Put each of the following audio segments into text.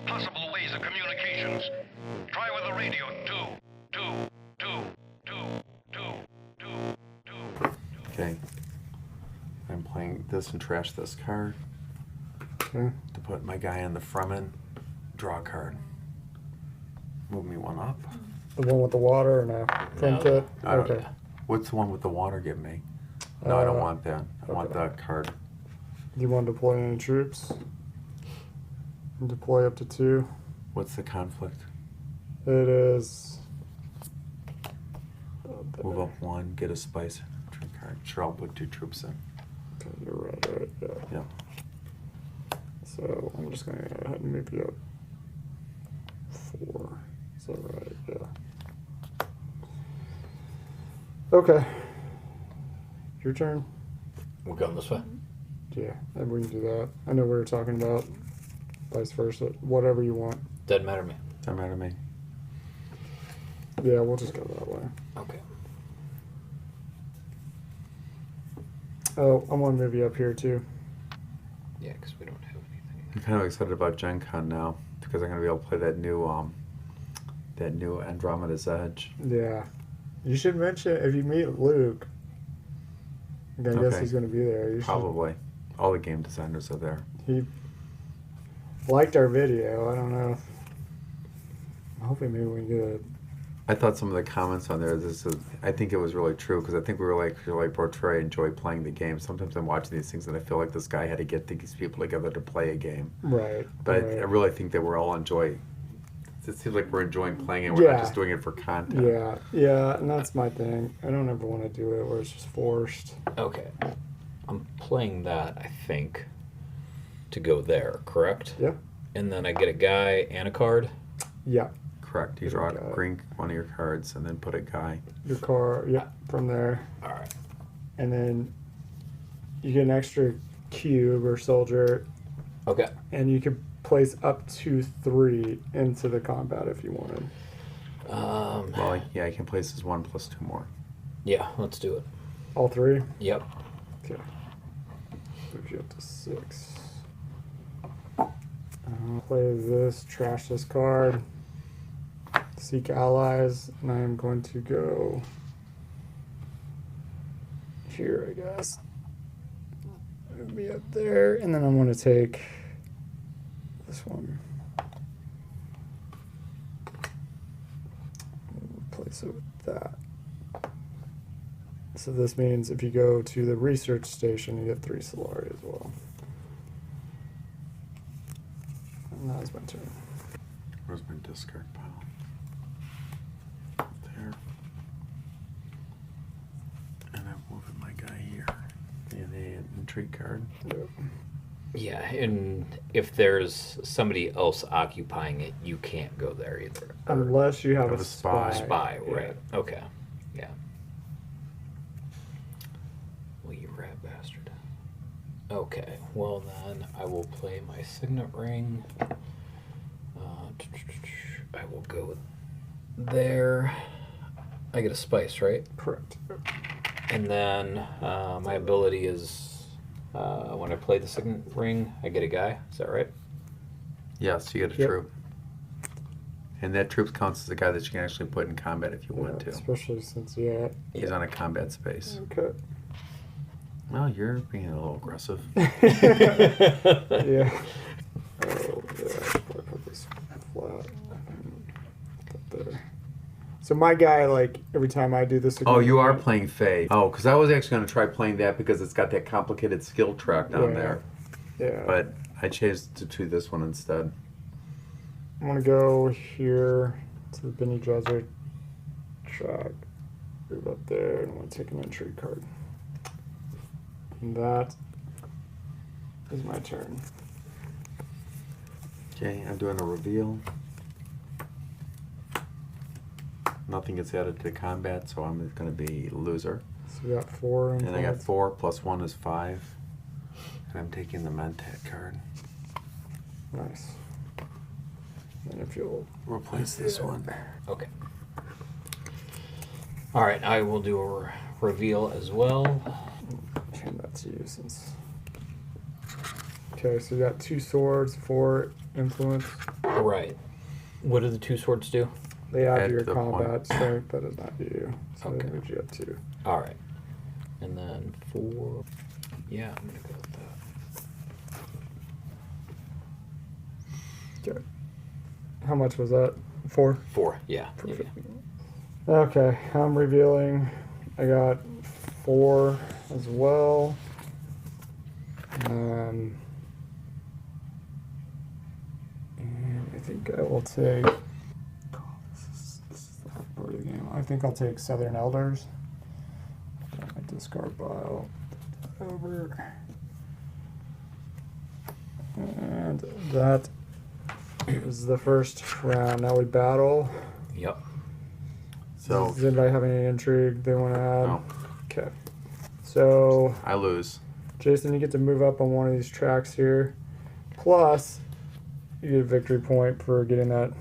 possible ways of communications. Try with the radio. Okay. I'm playing this and trash this card. Okay. To put my guy in the front end. Draw a card. Move me one up. The one with the water or no? Print it? I don't- Okay. What's the one with the water give me? No, I don't want that. I want okay. that card. Do you want to deploy any troops? Deploy up to 2. What's the conflict? It is... Move up 1, get a spice card. Sure, I'll put 2 troops in. Okay, you're right, yeah. Yeah. So I'm just going to go ahead and move you up 4. Is that right? Yeah. Okay. Your turn. We're going this way. Yeah, and we can do that. I know we were talking about vice versa. Whatever you want. Doesn't matter to me. Doesn't matter to me. Yeah, we'll just go that way. Okay. Oh, I want to move you up here too. Yeah, because we don't have anything. I'm kind of excited about Gen Con now because I'm going to be able to play that new Andromeda's Edge. Yeah. You should mention if you meet Luke. I guess Okay. he's going to be there. You should- Probably. All the game designers are there. He liked our video. I don't know. I'm hoping maybe we can get a... I thought some of the comments on there, I think it was really true because I think we were like really enjoy playing the game. Sometimes I'm watching these things and I feel like this guy had to get these people together to play a game. Right. But right. I really think that we're all enjoying. It seems like we're enjoying playing it. We're Yeah. not just doing it for content. Yeah, and that's my thing. I don't ever want to do it where it's just forced. Okay. I'm playing that, I think, to go there, correct? Yeah. And then I get a guy and a card? Yeah. Correct. You draw a green one of your cards and then put a guy. Your car, yeah, from there. All right. And then you get an extra cube or soldier, Okay. and you can place up to 3 into the combat if you wanted. Well, yeah, I can place as 1 plus 2 more. Yeah, let's do it. All 3? Yep. Okay. Move you up to 6. Play this, trash this card, seek allies, and I am going to go here, I guess. Move me up there, and then I'm going to take this one. Replace it with that. So this means if you go to the research station, you get 3 Solari as well. And that was my turn. Where's my discard pile? There. And I'm moving my guy here. And an intrigue card. Yep. Yeah, and if there's somebody else occupying it, you can't go there either. Unless you have Have a a spy. Spy, Yeah. right. Okay. Yeah. Well, you rat bastard. Okay, well then I will play my signet ring. I will go there. I get a spice, right? Correct. And then my ability is when I play the signet ring, I get a guy. Is that right? Yes, you get a Yep. troop. And that troop counts as a guy that you can actually put in combat if you want to. Especially since, yeah. He's on a combat space. Okay. Well, you're being a little aggressive. Yeah. Oh, yeah. I should probably put this flat. Put there. So my guy, like, every time I do this... Oh, you are playing Fae. Oh, because I was actually going to try playing that because it's got that complicated skill track down there. Yeah. But I changed to this one instead. I'm going to go here to the Benny Dresser track. Move up there, and I'm going to take an entry card. And that is my turn. Okay, I'm doing a reveal. Nothing gets added to combat, so I'm going to be loser. So we got 4. And I got 4 plus 1 is 5. And I'm taking the Mentat card. Nice. And if you'll Replace this one. Okay. All right, I will do a reveal as well. hand that to you since. Okay, so you got 2 swords, 4 influence. Right. What do the 2 swords do? They add Add to your to the point. combat strength. That is not you. So Okay. that moves you up 2. All right. And then 4. Yeah, I'm gonna go with that. Okay. How much was that? 4? 4. Yeah. Yeah. Perfect. Okay, I'm revealing. I got 4 as well. And I think I will take. This is the hard part of the game. I think I'll take Southern Elders. Got my discard pile over. And that is the first round. Now we battle. Yep. So Does anybody have any intrigue they want to add? no, Okay. So, I lose. Jason, you get to move up on one of these tracks here. Plus, you get a victory point for getting that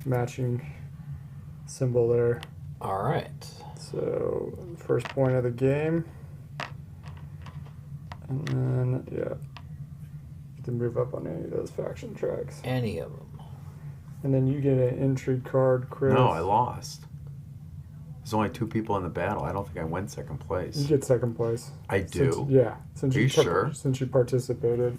matching symbol there. All right. So, first point of the game. And then, yeah. You get to move up on any of those faction tracks. Any of them. And then you get an intrigue card, Chris. No, I lost. There's only 2 people in the battle. I don't think I win second place. You get second place. I do. Since, yeah. Since Are you sure? Since you participated.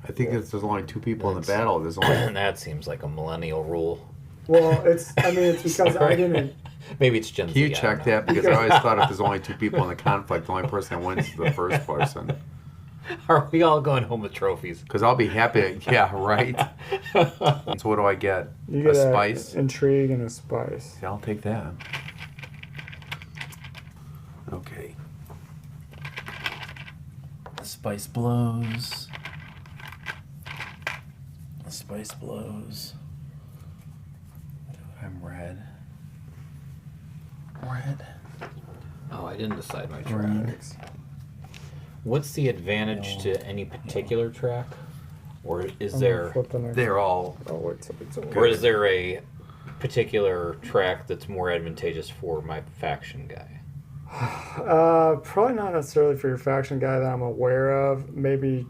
I think Yeah. there's only 2 people in the That's- battle. There's only That seems like a millennial rule. Well, it's because I didn't. Maybe it's Gen Z. Can you I don't check know. that? Because I always thought if there's only 2 people in the conflict, the only person that wins is the first person. Are we all going home with trophies? Because I'll be happy. Yeah, right. So what do I get? You get A spice? intrigue and a spice. Yeah, I'll take that. Okay. The spice blows. The spice blows. I'm red. Red. Oh, I didn't decide my track. Green. What's the advantage to any particular track? Or is I'm there gonna flip the next. They're all. Oh wait, till it's over. or is there a particular track that's more advantageous for my faction guy? Probably not necessarily for your faction guy that I'm aware of. Maybe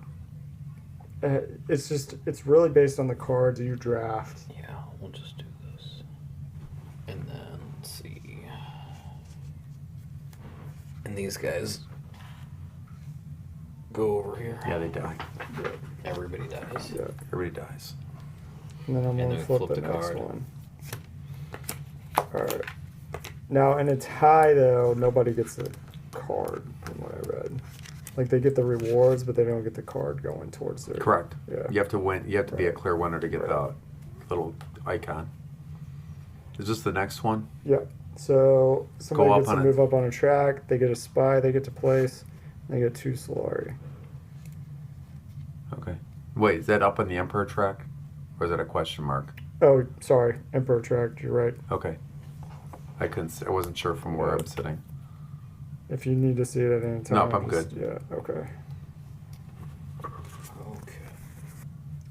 it's really based on the cards you draft. Yeah, we'll just do this. And then let's see. And these guys go over here. Yeah, they die. Everybody dies. Yeah. Everybody dies. And then I'm And gonna then flip flip the the next card. one. Alright. Now in a tie though, nobody gets a card from what I read. Like they get the rewards, but they don't get the card going towards their Correct. Yeah. You have to win. You have to be a Right. clear winner to get Right. the little icon. Is this the next one? Yep. So somebody up gets to on it. move up on a track, they get a spy, they get to place, and they get 2 Solari. Okay. Wait, is that up on the Emperor track? Or is that a question mark? Oh, sorry, Emperor track, you're right. Okay. I wasn't sure from where Yeah. I'm sitting. If you need to see it at any time. Nope, I'm just- good. Yeah, okay. Okay.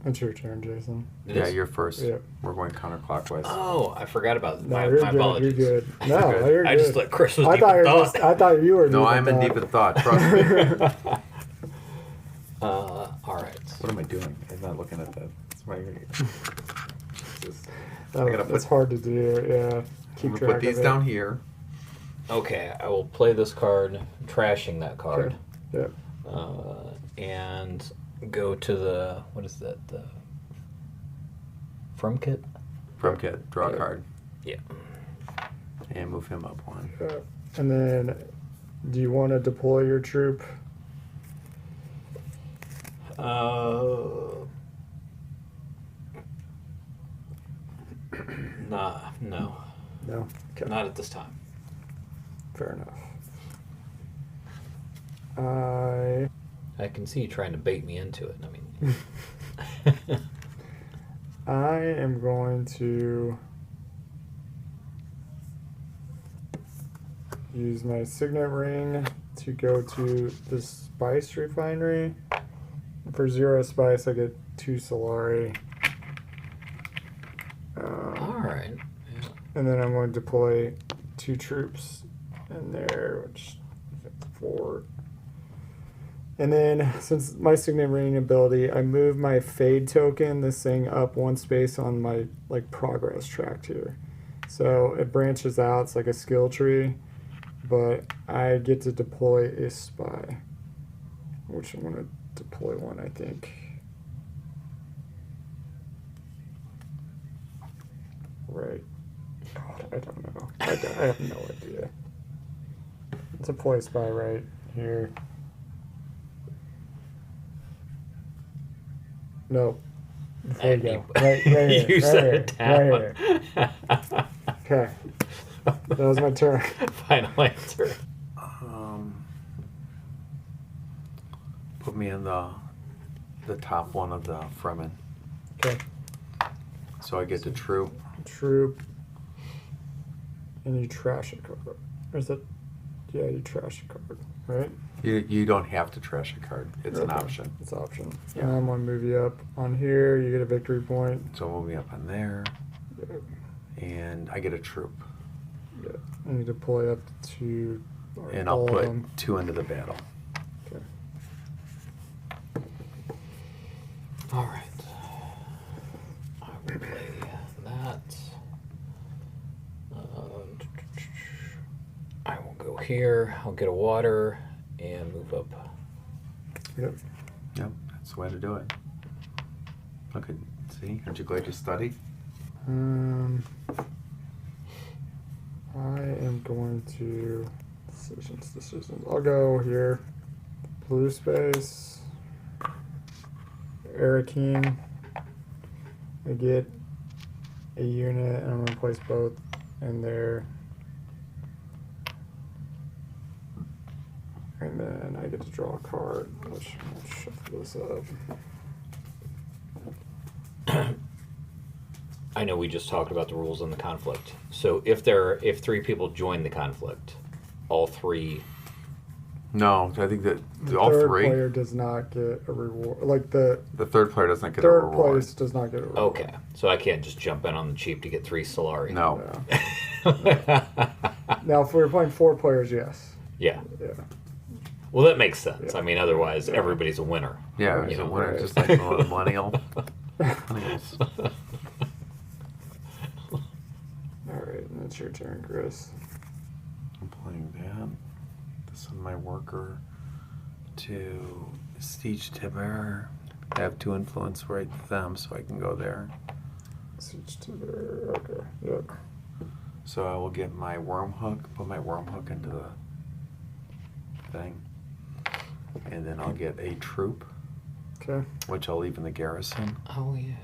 It's your turn, Jason. It Yeah, is? you're first. Yeah. We're going counterclockwise. Oh, I forgot about No, my, you're my good. apologies. You're good. No, Good. you're good. I just thought Chris was I deep thought, in you were thought. I thought you were. No, I'm in deep in thought. Trust me. All right. What am I doing? I'm not looking at that. It's my. Jesus. That, I gotta that's put- hard to do. Yeah. I'm Keep gonna track put these of it. down here. Okay, I will play this card, trashing that card, Yeah. and go to the what is that? The from kit. From kit, draw a Yeah. card, Yeah. and move him up one. And then, do you want to deploy your troop? Nah, no, No. Okay. not at this time. Fair enough. I can see you trying to bait me into it. I mean, I am going to use my signet ring to go to the spice refinery. For 0 spice, I get 2 Solari. all right. And then I'm going to deploy 2 troops in there, which is 4. And then, since my signet ring ability, I move my fade token, this thing, up one space on my like progress track here. So it branches out. It's like a skill tree, but I get to deploy a spy, which I'm gonna deploy one, I think. Right. God, I don't know. I have no idea. Deploy spy right here. No. There you go. Right here. You right set here, it down. Right here. Okay. That was my turn. Final answer. Put me in the top one of the Fremen. Okay. So I get the troop. Troop. And you trash a card. Or is that? Yeah, you trash a card, right? You don't have to trash a card. It's an Okay. option. It's an option. Yeah. And I'm going to move you up on here. You get a victory point. So move me up on there. Yeah. And I get a troop. Yeah. And you deploy up to. And I'll all of put them. 2 into the battle. Okay. All right. I will play that. I will go here. I'll get a water and move up. Yep. Yep, that's the way to do it. Look at, see, aren't you glad you studied? I am going to decisions. I'll go here. Blue space. Arakeen. I get a unit, and I'm going to place both in there. And then I get to draw a card, which I'll shuffle this up. I know we just talked about the rules on the conflict. So if 3 people join the conflict, all 3. No, I think that The all third 3. player does not get a reward. Like the The third player doesn't get a third reward. place does not get a reward. Okay, so I can't just jump in on the cheap to get 3 Solari. No. Now, if we were playing 4 players, yes. Yeah. Yeah. Well, that makes sense. Yeah. I mean, otherwise everybody's a winner. Yeah, Right. it's You a know, winner, right. just like the millennials. All right, and it's your turn, Chris. I'm playing that. This is my worker to Siege Tiber. I have 2 influence right them, so I can go there. Siege to the. Okay. Yep. So I will get my worm hook, put my worm hook into the thing. And then I'll get a troop, Okay. which I'll leave in the garrison. Oh yeah.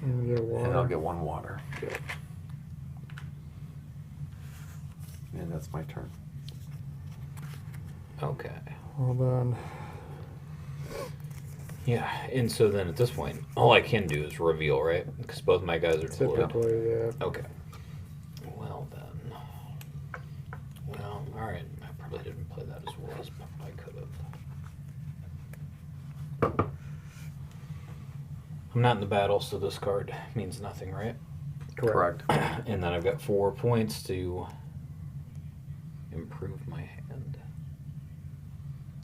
And you get water. And I'll get 1 water. Yeah. And that's my turn. Okay. Hold on. Yeah, and so then at this point, all I can do is reveal, right? Because both my guys are deployed. Typically, yeah. Okay. Well then. Well, all right. I probably didn't play that as well as I could have. I'm not in the battle, so this card means nothing, right? Correct. And then I've got 4 points to improve my hand.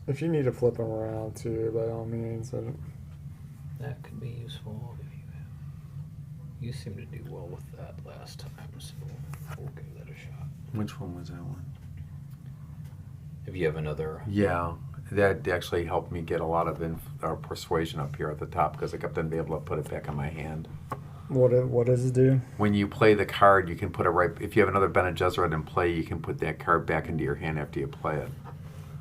If you need to flip them around too, by all means. That could be useful if you seem to do well with that last time, so we'll give that a shot. Which one was that one? If you have another. Yeah, that actually helped me get a lot of persuasion up here at the top because I kept on being able to put it back in my hand. What does it do? When you play the card, you can put it right. If you have another Bene Gesserit in play, you can put that card back into your hand after you play it.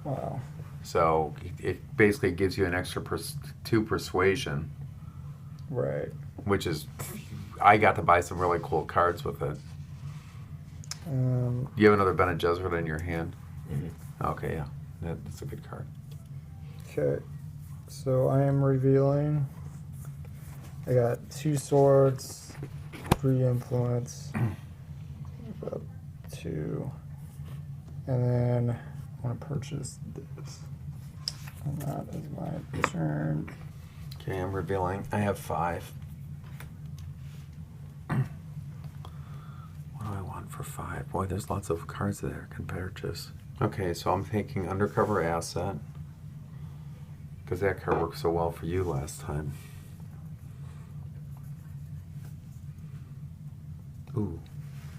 Wow. So it basically gives you an extra 2 persuasion, Right. which is, I got to buy some really cool cards with it. You have another Bene Gesserit in your hand? Mm-hmm. Okay, yeah. That's a good card. Okay. So I am revealing. I got 2 swords, 3 influence, about 2, and then I want to purchase this. And that is my turn. Okay, I'm revealing. I have 5. What do I want for 5? Boy, there's lots of cards there I can purchase. Okay, so I'm taking Undercover Asset. Because that card worked so well for you last time. Ooh.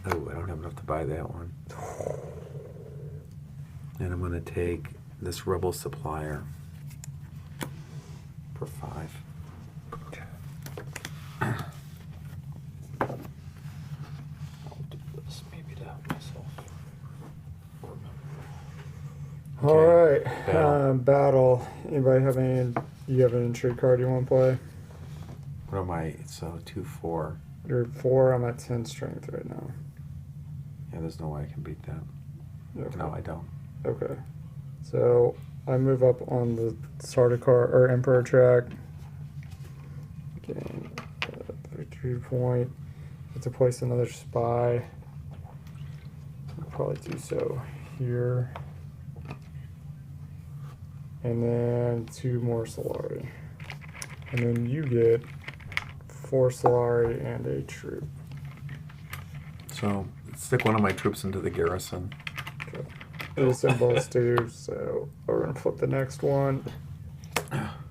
Oh, I don't have enough to buy that one. And I'm going to take this Rebel Supplier for 5. I'll do this maybe to help myself remember. All right. Battle. Battle. Anybody have any? You have an intrigue card you want to play? What am I? So 2-4. You're 4. I'm at 10 strength right now. Yeah, there's no way I can beat that. Okay. No, I don't. Okay. So I move up on the starter card or Emperor track. Gain a victory point. Have to place another spy. I'll probably do so here. And then 2 more Solari. And then you get 4 Solari and a troop. So stick one of my troops into the garrison. Okay. The symbols too, so we're gonna flip the next one.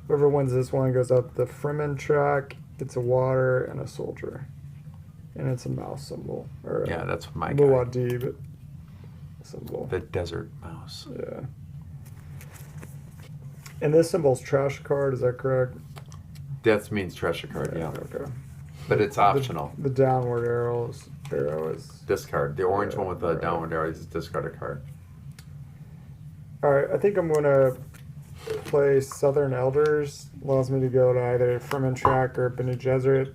Whoever wins this one goes up the Fremen track, gets a water and a soldier. And it's a mouse symbol. Or Yeah, that's my guy. Muad'Dib symbol. The desert mouse. Yeah. And this symbol's trash card, is that correct? That means treasure card, yeah. Okay. But it's optional. The downward arrow is Discard. The orange one with the right. downward arrow is discard a card. Alright, I think I'm gonna play Southern Elders. Allows me to go to either Fremen track or Bene Gesserit.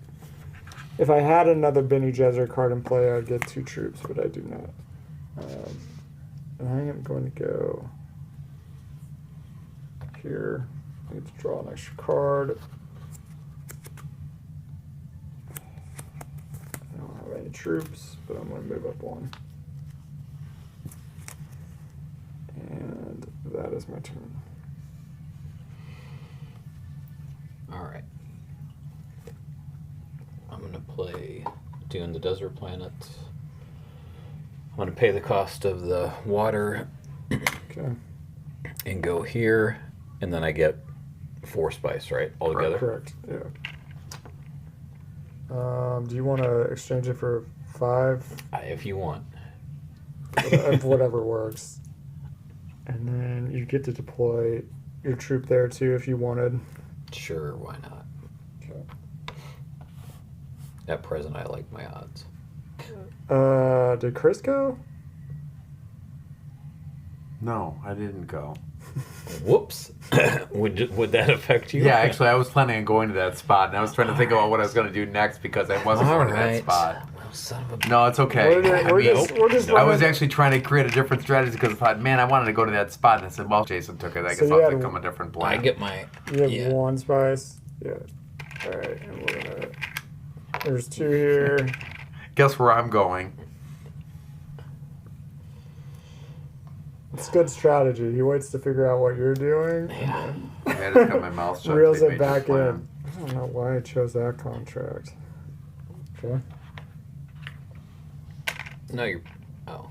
If I had another Bene Gesserit card in play, I'd get 2 troops, but I do not. And I am going to go here. I need to draw an extra card. I don't have any troops, but I'm going to move up 1. And that is my turn. Alright. I'm gonna play Dune the Desert Planet. I'm gonna pay the cost of the water Okay. and go here, and then I get 4 spice, right? All together? Correct. Yeah. Do you want to exchange it for 5? If you want. Whatever works. And then you get to deploy your troop there too if you wanted. Sure, why not? Okay. At present, I like my odds. Did Chris go? No, I didn't go. Whoops. Would that affect you? Yeah, actually, I was planning on going to that spot, and I was trying to think about what I was going to do next because I wasn't going to that spot. Well, son of a... No, it's okay. We're just I was running- actually trying to create a different strategy because I thought, man, I wanted to go to that spot. And I said, well, Jason took it. I So guess you I'll had- become a different I plan. get my... You have yeah. 1 spice. Yeah. All right, and we're gonna. There's 2 here. Guess where I'm going? It's good strategy. He waits to figure out what you're doing. Yeah. I had to cut my mouth shut. Reels They it made back your plan. in. I don't know why I chose that contract. Okay. No, you're... Oh.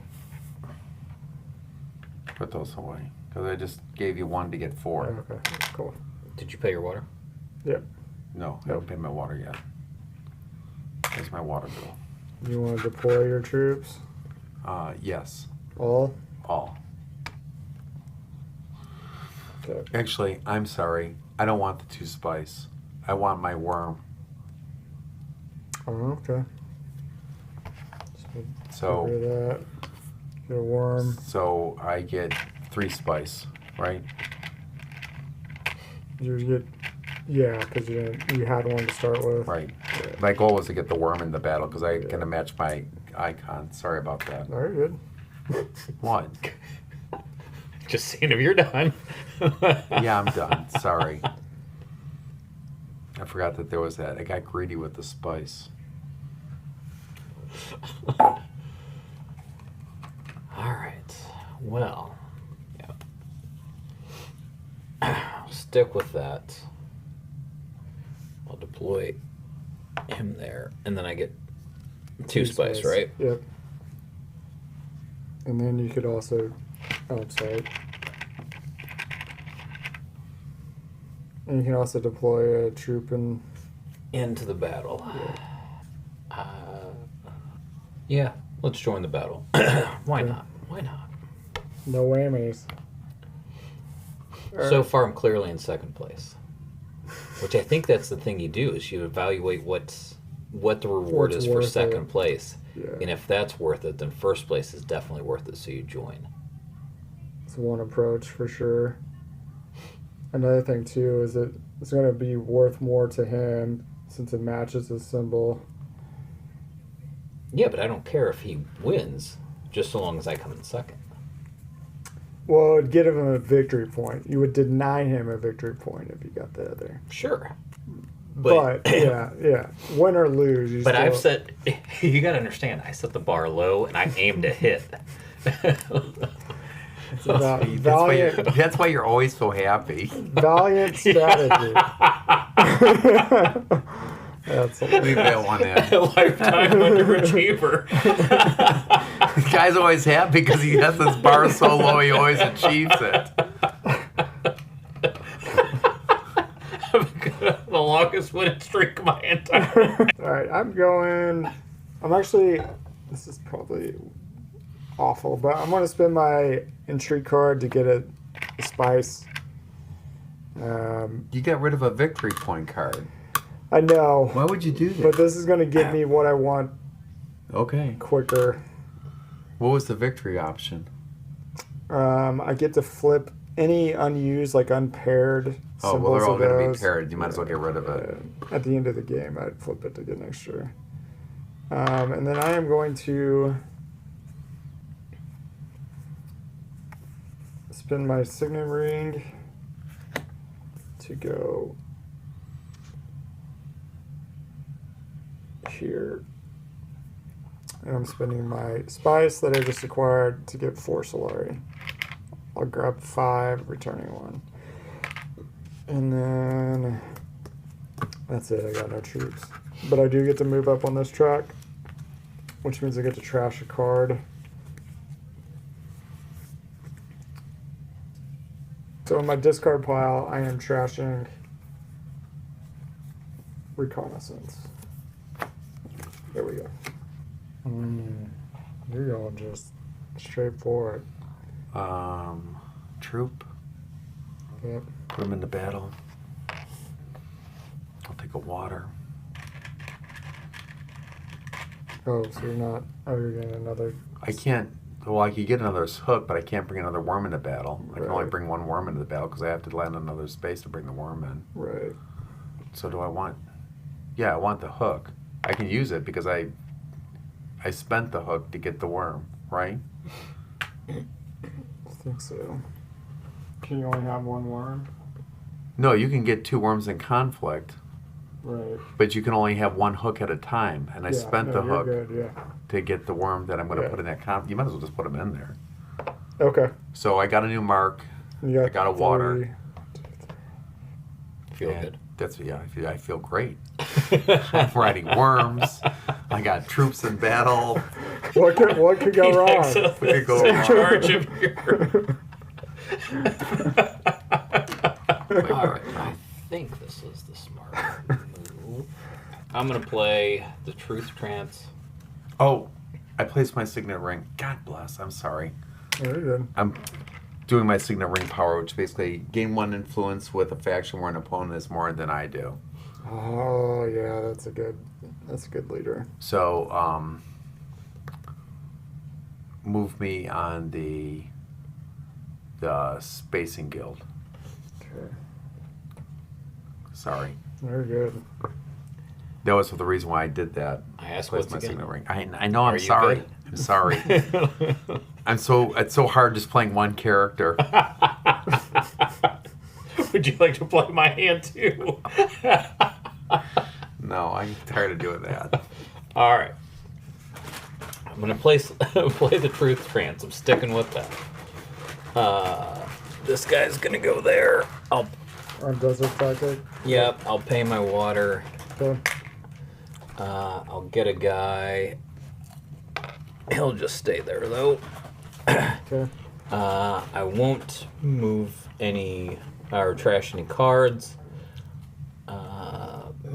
Put those away. Because I just gave you 1 to get 4. Okay. Cool. Did you pay your water? Yep. No, I haven't paid my water yet. That's my water bill. You want to deploy your troops? Yes. All? All. Okay. Actually, I'm sorry. I don't want the 2 spice. I want my worm. Oh, okay. So, Get rid of that. Get a worm. so I get 3 spice, right? You get, yeah, because you had 1 to start with. Right. Yeah. My goal was to get the worm in the battle because I can match my icon. Sorry about that. All right, good. What? Just seeing if you're done. Yeah, I'm done. Sorry. I forgot that there was that. I got greedy with the spice. All right. Well, yeah. I'll stick with that. I'll deploy him there, and then I get 2 spice, right? Yep. And then you could also. Oh, I'm sorry. And you can also deploy a troop and Into the battle. Yeah, let's join the battle. Why Okay. not? Why not? no whammies. So far, I'm clearly in second place. Which I think that's the thing you do, is you evaluate what the reward What's is for worth second it. place. Yeah. And if that's worth it, then first place is definitely worth it, so you join. It's one approach for sure. Another thing too is that it's going to be worth more to him since it matches his symbol. Yeah, but I don't care if he wins, just so long as I come in second. Well, it would give him a victory point. You would deny him a victory point if you got the other. Sure. But yeah, win or lose. You But still, I've set, you gotta understand, I set the bar low and I aim to hit. it's about That's why you're always so happy. valiant strategy. That's Leave that one in. Lifetime underachiever. The guy's always happy because he has this bar so low he always achieves it. The longest winning streak of my entire. all right. I'm actually. This is probably awful, but I'm going to spend my intrigue card to get a spice. You got rid of a victory point card. I know, Why would you do that? but this is going to give me what I want Okay. quicker. What was the victory option? I get to flip any unused, like unpaired Oh, symbols well, they're all of going to be those. paired. You might as well get rid of it. At the end of the game, I'd flip it to get an extra. And then I am going to spin my signet ring to go here. And I'm spending my spice that I just acquired to get 4 Solari. I'll grab 5, returning 1. And then that's it. I got no troops. But I do get to move up on this track, which means I get to trash a card. So in my discard pile, I am trashing Reconnaissance. There we go. You're going just straight for it. Troop. Yep. Put him into battle. I'll take a water. Oh, so you're not. Oh, you're getting another. I can't. Well, I could get another hook, but I can't bring another worm into battle. I can only Right. bring one worm into the battle because I have to land another space to bring the worm in. Right. So do I want? Yeah, I want the hook. I can use it because I spent the hook to get the worm, right? I think so. Can you only have one worm? No, you can get 2 worms in conflict, Right. but you can only have 1 hook at a time. And I Yeah, spent no, the you're hook good, yeah. to get the worm that I'm going to Yeah. put in that conflict. You might as well just put them in there. Okay. So I got a new mark. You I got a water. 3. Feel and good. That's I feel great. I'm riding worms. I got troops in battle. What could go wrong? What could go in wrong? charge of your. All right, I think this is the smart move. I'm gonna play the Truth Trance. Oh, I placed my signet ring. God bless. I'm sorry. Very good. I'm doing my signet ring power, which basically gain 1 influence with a faction where an opponent is more than I do. Oh yeah, that's a good leader. So, move me on the spacing guild. Okay. Sorry. Very good. That was the reason why I did that. I asked Place once my again. signet ring. I know. Are I'm you sorry. good? I'm sorry. It's so hard just playing one character. Would you like to play my hand too? No, I'm tired of doing that. All right. I'm gonna play the Truth Trance. I'm sticking with that. This guy's gonna go there. On desert tactic. Yep. I'll pay my water. Okay. I'll get a guy. He'll just stay there though. Okay. I won't move any or trash any cards.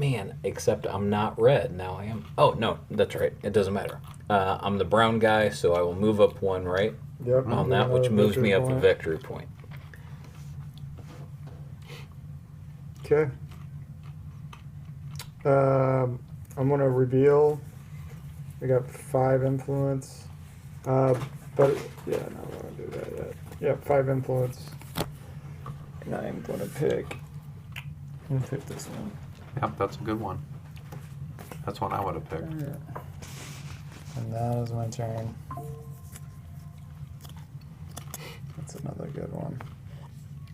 Man, except I'm not red. Now I am. Oh, no, that's right. It doesn't matter. I'm the brown guy, so I will move up one, right? Yep. On get that, which another moves me victory up a point. victory point. Okay. I'm gonna reveal. We got 5 influence. But yeah, no, I don't do that yet. Yeah, 5 influence. And I'm gonna pick. I'm gonna pick this one. Yep, that's a good one. That's one I would have picked. And that is my turn. That's another good one.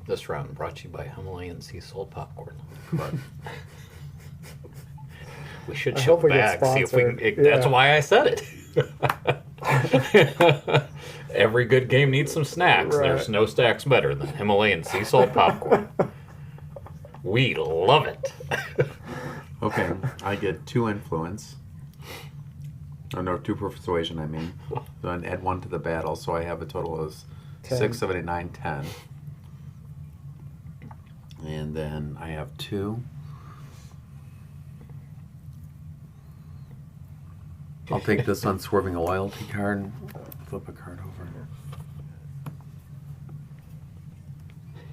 This round brought to you by Himalayan sea salt popcorn. Right. We should I show hope we get back, see if we can. sponsored. That's Yeah. why I said it. Every good game needs some snacks. Right. There's no snacks better than Himalayan sea salt popcorn. We love it. Okay, I get 2 influence. Oh no, 2 persuasion, I mean. Then add 1 to the battle, so I have a total of 10. 6, 7, 8, 9, 10. And then I have 2. I'll take this unswerving loyalty card and flip a card over.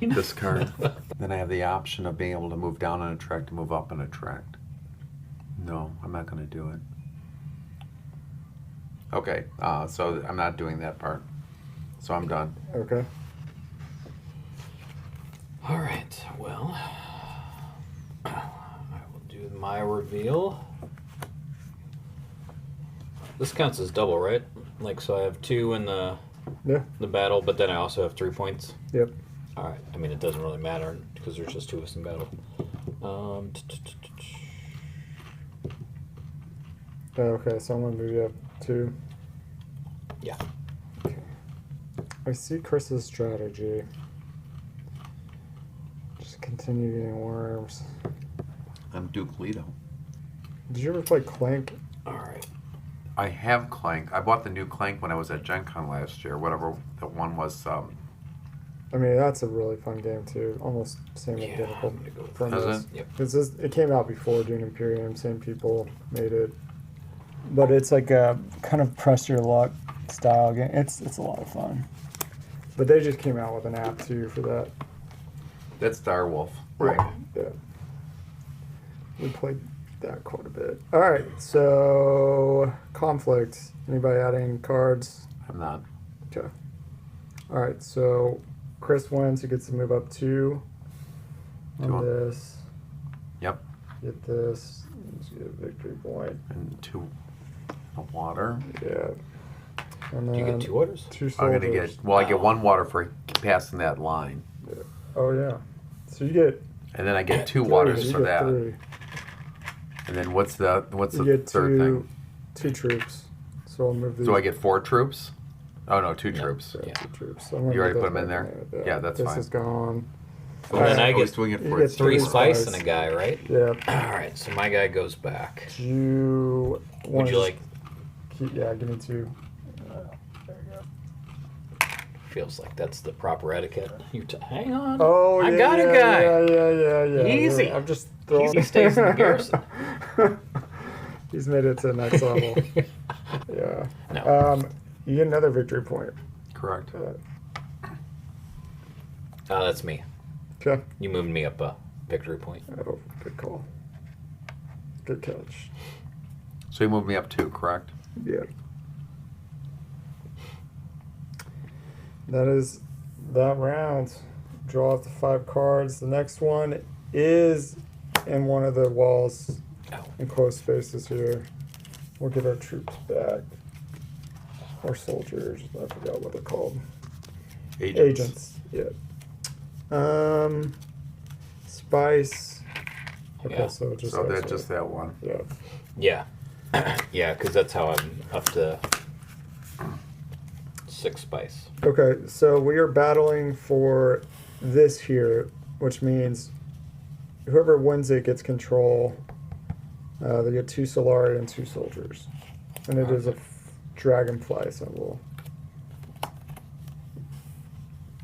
This card. Then I have the option of being able to move down on a track to move up on a track. No, I'm not going to do it. Okay, so I'm not doing that part. So I'm done. Okay. All right, well, I will do my reveal. This counts as double, right? Like, so I have 2 in the Yeah. battle, but then I also have 3 points. Yep. All right. I mean, it doesn't really matter because there's just 2 of us in battle. Okay, so I'm gonna move you up 2. Yeah. Okay. I see Chris's strategy. Just continue getting worms. I'm Duke Leto. Did you ever play Clank? All right. I have Clank. I bought the new Clank when I was at Gen Con last year, whatever that one was. I mean, that's a really fun game too. Almost same Yeah, identical I'm gonna go with premise. Is it? Yep. It's just, it came out before Dune Imperium. Same people made it, but it's like a kind of press your luck style game. It's a lot of fun. But they just came out with an app too for that. That's Direwolf. Yeah. We played that quite a bit. All right, so conflict. Anybody adding cards? I'm not. Okay. All right, so Chris wins. He gets to move up 2 on 2 on- this. Yep. Get this. Let's get a victory point. And 2 of water. Yeah. And Do you then get 2 orders? 2 I'm soldiers. gonna get. Well, I get 1 water for passing that line, Oh yeah. So you get and then I get 2 three. waters You for get that. 3. And then what's the You get third thing? 2 troops. So I'll move these. So I get 4 troops. Oh no, 2 No. troops. Yeah, Yeah. 2 troops. So I'm gonna You already move put those them in back there? Yeah, that's this fine. is gone. And then I was get doing it you for get 3 three spice spice. and a guy, right? Yeah. All right. So my guy goes back. Do you Would want you like? keep? Yeah, give me 2. There you go. Feels like that's the proper etiquette. Hang on. Oh, I yeah, got yeah, a guy. Yeah. Easy. I'm just throwing. Easy stays in the garrison. He's made it to the next level. Yeah. No. You get another victory point. Correct. That's me. Okay. You moved me up a victory point. Oh, good call. Good catch. So you moved me up 2, correct? Yeah. That is that round. Draw off the 5 cards. The next one is in one of the walls, Oh. enclosed spaces here. We'll get our troops back. Or soldiers. I forgot what they're called. Agents. Yeah. Spice. Okay, Yeah. so just So that's X, just that one. yeah. Yeah. Yeah, because that's how I'm up to 6 spice. Okay, so we are battling for this here, which means whoever wins it gets control. They get 2 Solari and 2 soldiers. And it is a dragonfly symbol.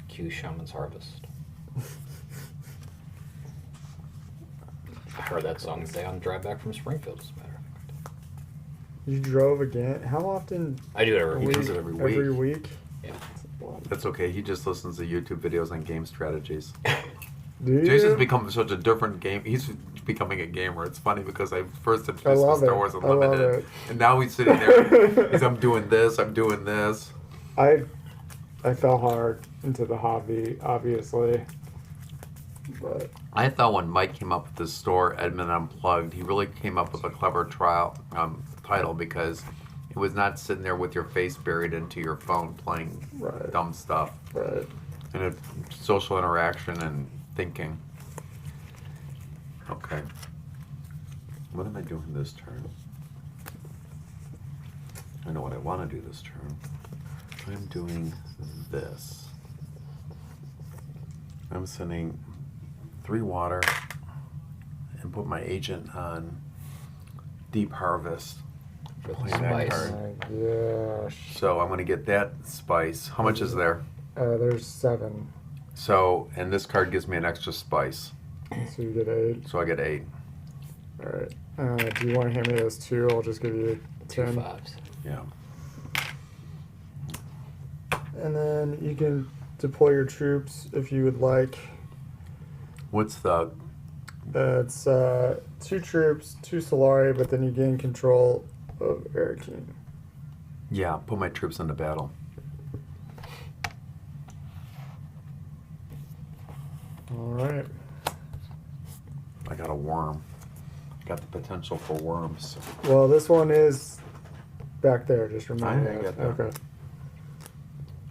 Q Shaman's Harvest. heard that song today on the drive back from Springfield, as a matter of fact. You drove again? How often? I do it every He week. does it every week. Every week? Yeah. That's okay. He just listens to YouTube videos on game strategies. Do you? Jason's become such a different game. He's becoming a gamer. It's funny because I first I introduced him to love Star it. Wars I love Unlimited, it. and now he's sitting there. He's, I'm doing this. I'm doing this. I fell hard into the hobby, obviously. But I thought when Mike came up with this store, Edmund Unplugged, he really came up with a clever title because it was not sitting there with your face buried into your phone playing Right. dumb stuff. right. And it's social interaction and thinking. Okay. What am I doing this turn? I know what I want to do this turn. I'm doing this. I'm sending 3 water and put my agent on Deep Harvest. For the Play that spice. card. My gosh. So I'm going to get that spice. How much is there? There's 7. So, and this card gives me an extra spice. So you get 8. So I get 8. Alright. Do you want to hand me those 2? I'll just give you 2 10. 5s. Yeah. And then you can deploy your troops if you would like. What's the... It's 2 troops, 2 Solari, but then you gain control of Arakeen. Yeah, put my troops into battle. Alright. I got a worm. I got the potential for worms. Well, this one is back there, just remind I me. get that. Okay.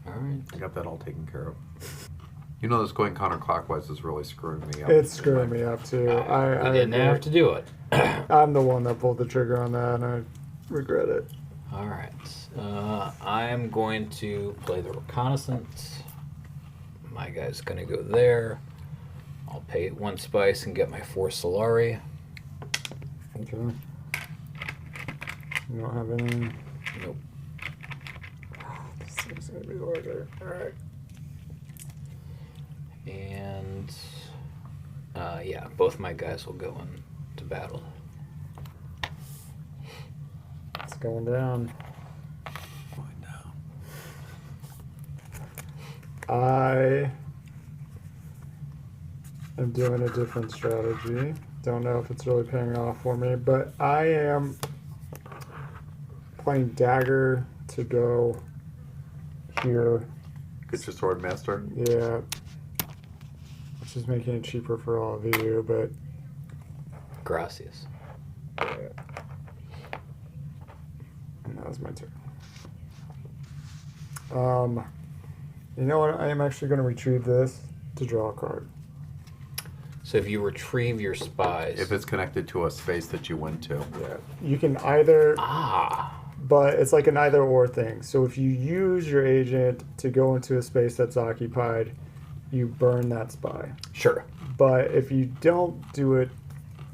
Alright. I got that all taken care of. You know, this going counterclockwise is really screwing me up. It's screwing me up too. I didn't agree. have to do it. I'm the one that pulled the trigger on that, and I regret it. Alright. I'm going to play the reconnaissance. My guy's going to go there. I'll pay 1 spice and get my 4 Solari. Okay. You don't have any. Nope. This thing's gonna be larger. Alright. And yeah, both my guys will go into battle. It's going down. Going down. I am doing a different strategy. Don't know if it's really paying off for me, but I am playing Dagger to go here. Get your sword master. Yeah. Which is making it cheaper for all of you, but Gracias. yeah. And that was my turn. You know what? I am actually going to retrieve this to draw a card. So if you retrieve your spies. If it's connected to a space that you went to. Yeah. You can either, Ah. but it's like an either or thing. So if you use your agent to go into a space that's occupied, you burn that spy. Sure. But if you don't do it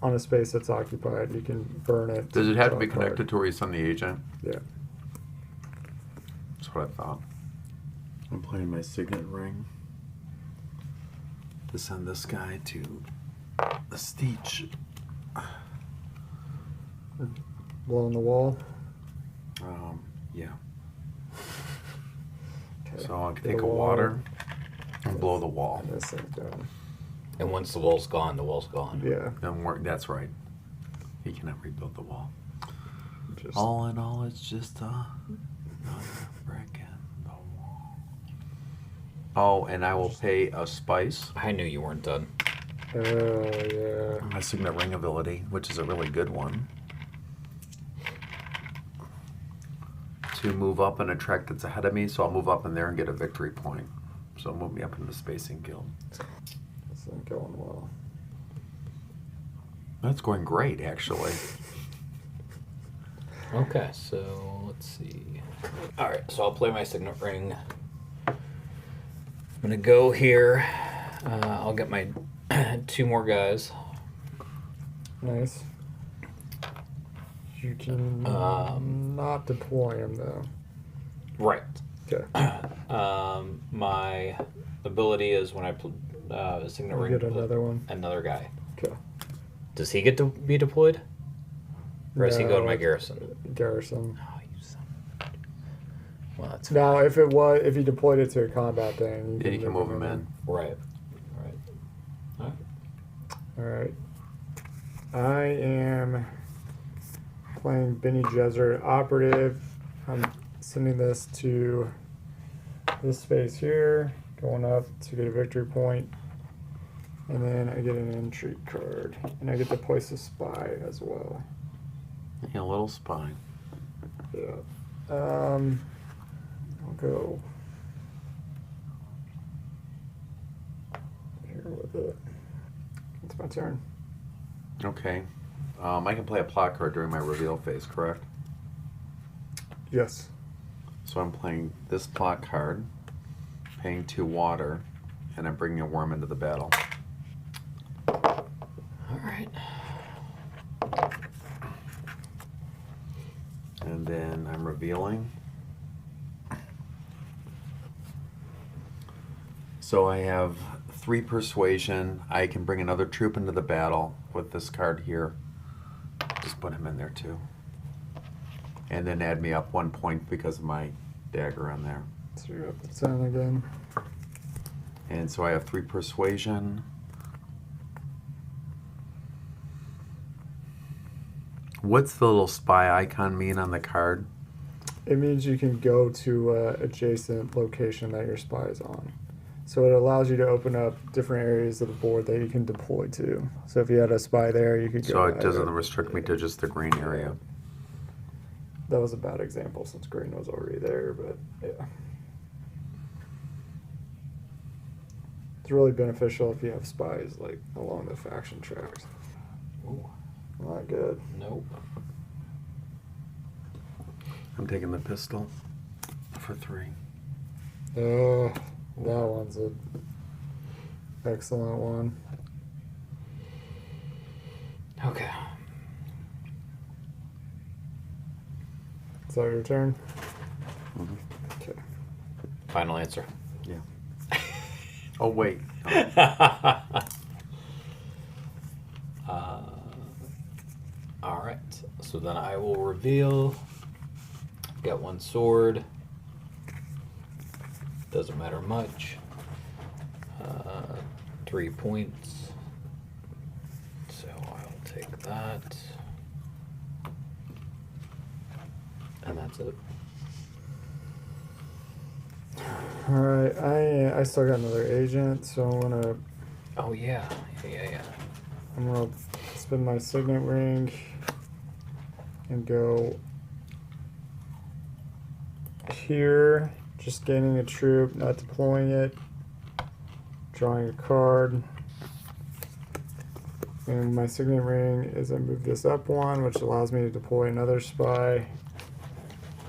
on a space that's occupied, you can burn it. Does it have to draw be a card. connected to where you send the agent? Yeah. That's what I thought. I'm playing my signet ring to send this guy to the Steech. Blow on the wall. Yeah. Okay. So I'll Get take a a wall. water and blow the wall. And this thing's down. And once the wall's gone, the wall's gone. Yeah. And that's right. He cannot rebuild the wall. Just All in all, it's just another brick in the wall. Oh, and I will pay a spice. I knew you weren't done. Oh, yeah. My signet ring ability, which is a really good one. To move up in a track that's ahead of me, so I'll move up in there and get a victory point. So move me up in the Spacing Guild. This ain't going well. That's going great, actually. Okay, so let's see. Alright, so I'll play my signet ring. I'm gonna go here. I'll get my 2 more guys. Nice. You can not deploy him, though. Right. Okay. My ability is when I signet You ring. get another one. Another guy. Okay. Does he get to be deployed? Or does he go to my No, garrison? Garrison. Oh, you son of a... Well, that's Now, if he deployed it to a combat thing, Yeah, you can move him in. right. Right. All right. I am playing Benny Gesserit Operative. I'm sending this to this space here, going up to get a victory point, and then I get an intrigue card, and I get to place a spy as well. Yeah, a little spy. Yeah. I'll go here with it. It's my turn. Okay. I can play a plot card during my reveal phase, correct? Yes. So I'm playing this plot card, paying 2 water, and I'm bringing a worm into the battle. All right. And then I'm revealing. So I have 3 persuasion. I can bring another troop into the battle with this card here. Just put him in there too. And then add me up 1 point because of my dagger on there. So you're up to 10 again. And so I have 3 persuasion. What's the little spy icon mean on the card? It means you can go to adjacent location that your spy is on. So it allows you to open up different areas of the board that you can deploy to. So if you had a spy there, you could go. So it there. doesn't restrict me to just the green area. That was a bad example since green was already there, but yeah. It's really beneficial if you have spies like along the faction tracks. Ooh, Not good. nope. I'm taking the pistol for 3. Oh, that one's a excellent one. Okay. Is that your turn? Mhm. Okay. Final answer. Yeah. Oh, wait. No. All right. So then I will reveal. Got 1 sword. Doesn't matter much. 3 points. So I'll take that. And that's it. All right. I still got another agent, so Oh yeah. Yeah. I'm gonna spin my signet ring and go here, just gaining a troop, not deploying it, drawing a card. And my signet ring is I move this up 1, which allows me to deploy another spy.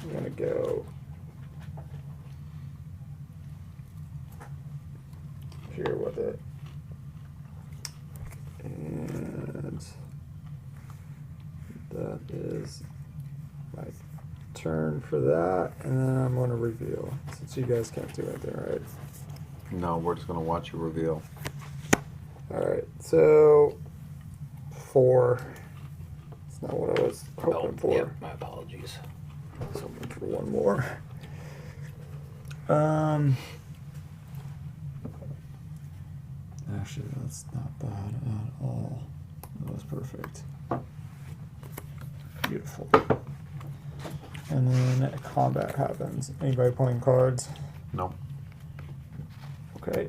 I'm gonna go here with it. And that is my turn for that. And then I'm going to reveal, since you guys can't do anything, right? No, we're just going to watch you reveal. Alright, so 4. It's not what I was hoping for. Yep, my apologies. I was hoping for 1 more. Actually, that's not bad at all. That was perfect. Beautiful. And then combat happens. Anybody playing cards? No. Okay.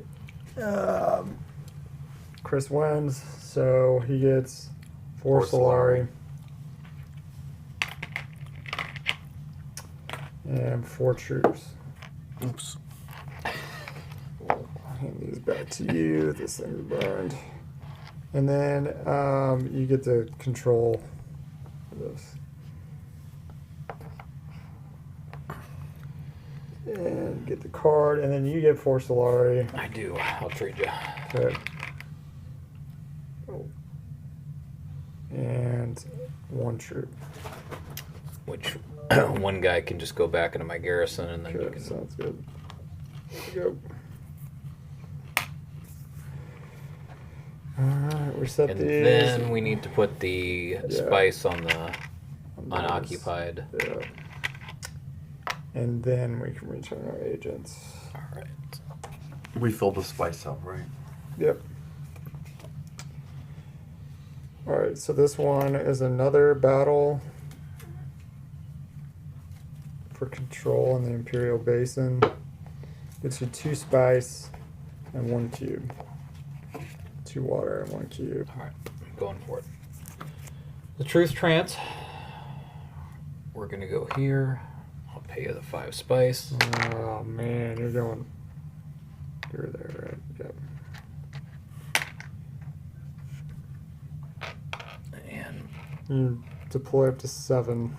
Chris wins, so he gets 4 Solari. And 4 troops. Oops. I'll hand these back to you. This thing's burned. And then you get to control this. And get the card, and then you get 4 Solari. I do. I'll trade you. Okay. Oh. And 1 troop. Which 1 guy can just go back into my garrison, and then you Okay, can. sounds good. Here we go. Alright, we set And these. then we need to put the spice on the unoccupied. Yeah. And then we can return our agents. All right. We filled the spice up, right? Yep. Alright, so this one is another battle for control in the Imperial Basin. Gets you 2 spice and 1 cube. 2 water and 1 cube. All right, I'm going for it. The Truth Trance. We're gonna go here. I'll pay you the 5 spice. Oh man, you're going. You're there, right? Yep. And You deploy up to 7.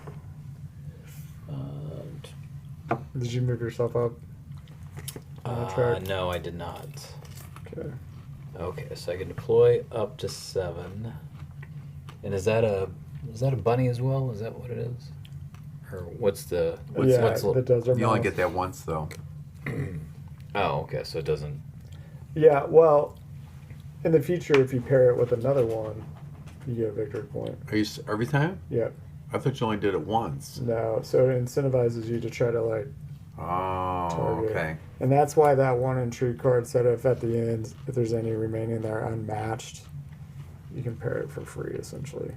Did you move yourself up on the track? no, I did not. Okay. Okay, so I can deploy up to 7. And is that a bunny as well? Is that what it is? Or what's the The desert You only mouse. get that once, though. Oh, okay, so it doesn't. Yeah, well, in the future, if you pair it with another one, you get a victory point. Are you every time? Yeah. I thought you only did it once. No, so it incentivizes you to try to like Oh, target. okay. And that's why that one intrigue card said if at the end, if there's any remaining there unmatched, you can pair it for free essentially.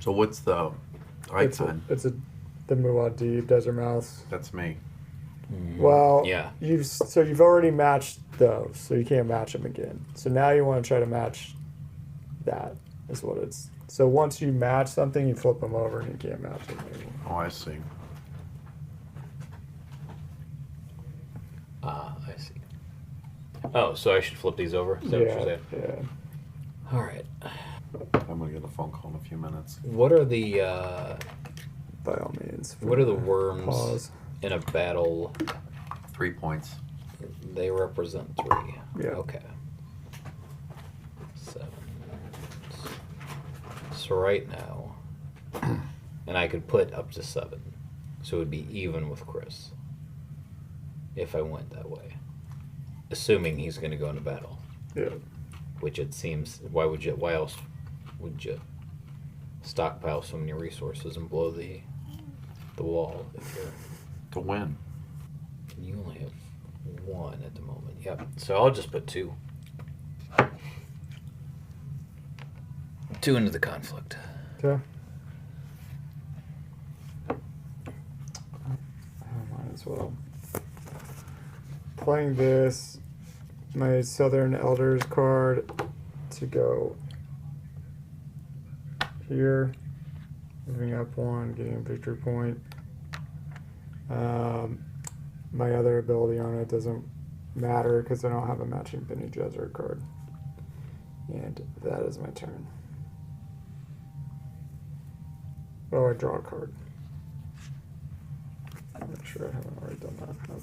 So what's the right sign? It's the Muad'Dib Desert Mouse. That's me. Well, Yeah. you've already matched those, so you can't match them again. So now you want to try to match that. Is what it's. So once you match something, you flip them over and you can't match them anymore. Oh, I see. Ah, I see. Oh, so I should flip these over? Is that what you're Yeah, saying? yeah. All right. I'm gonna get a phone call in a few minutes. What are the By all means. what are the worms Pause. in a battle? 3 points. They represent 3. Yeah. Okay. 7. So right now, and I could put up to 7, so it would be even with Chris if I went that way, assuming he's going to go into battle. Yeah. Which it seems. Why else would you stockpile so many resources and blow the wall if you're? To win. You only have 1 at the moment. Yep. So I'll just put 2. 2 into the conflict. Okay. I might as well. Playing this, my Southern Elders card to go here, moving up 1, getting a victory point. My other ability on it doesn't matter because I don't have a matching Bene Gesserit card. And that is my turn. Oh, I draw a card. I'm not sure I haven't already done that. Nope.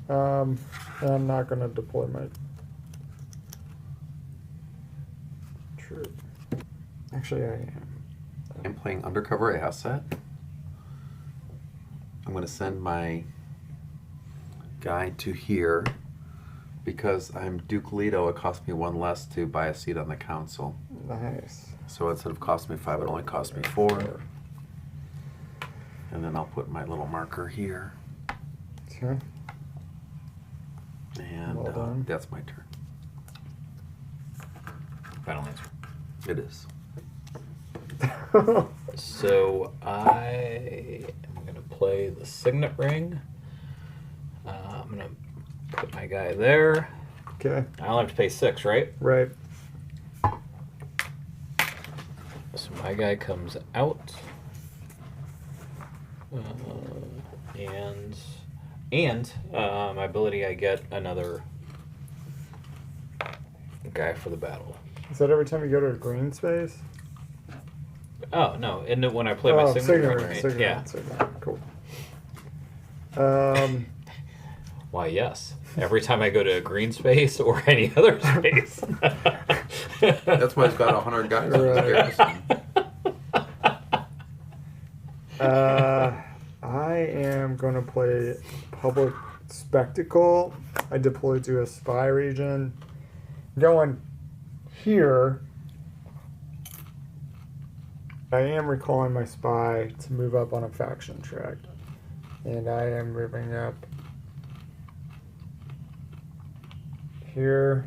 I'm not going to deploy my troop. Actually, I am. I'm playing undercover asset. I'm going to send my guy to here because I'm Duke Leto. It cost me 1 less to buy a seat on the council. Nice. So instead of costing me 5, it only cost me 4. And then I'll put my little marker here. Okay. And Well done. that's my turn. Final answer. It is. So I am going to play the Signet Ring. I'm going to put my guy there. Okay. I'll have to pay 6, right? Right. So my guy comes out. And my ability, I get another guy for the battle. Is that every time you go to a green space? Oh, no. And when I play my Signet Signet Ring, Ring, right? Signet Yeah. Ring, Signet Ring. Cool. Why, yes. Every time I go to a green space or any other space. That's why it's got 100 guys in this Right. garrison. I am going to play Public Spectacle. I deploy to a spy region. Going here. I am recalling my spy to move up on a faction track. And I am moving up here.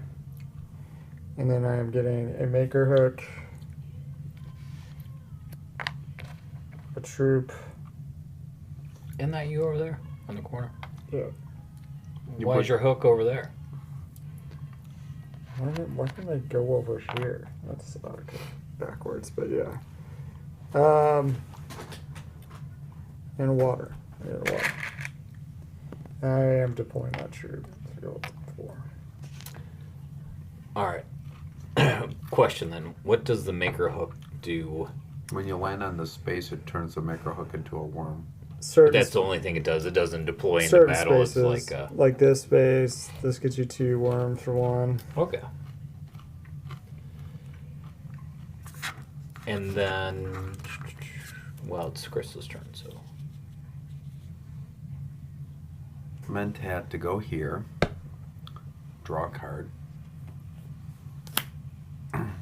And then I am getting a maker hook, a troop. Isn't that you over there on the corner? Yeah. Why is your hook over there? Why can I go over here? That's okay. Backwards, but yeah. And water. I got water. I am deploying that troop to go up to 4. All right. Question then: what does the maker hook do? When you land on the space, it turns the macro hook into a worm. That's the only thing it does. It doesn't deploy into certain battle. spaces, It's like this space. This gets you 2 worms for 1. okay. And then, well, it's Crystal's turn, so Mentat to go here, draw a card,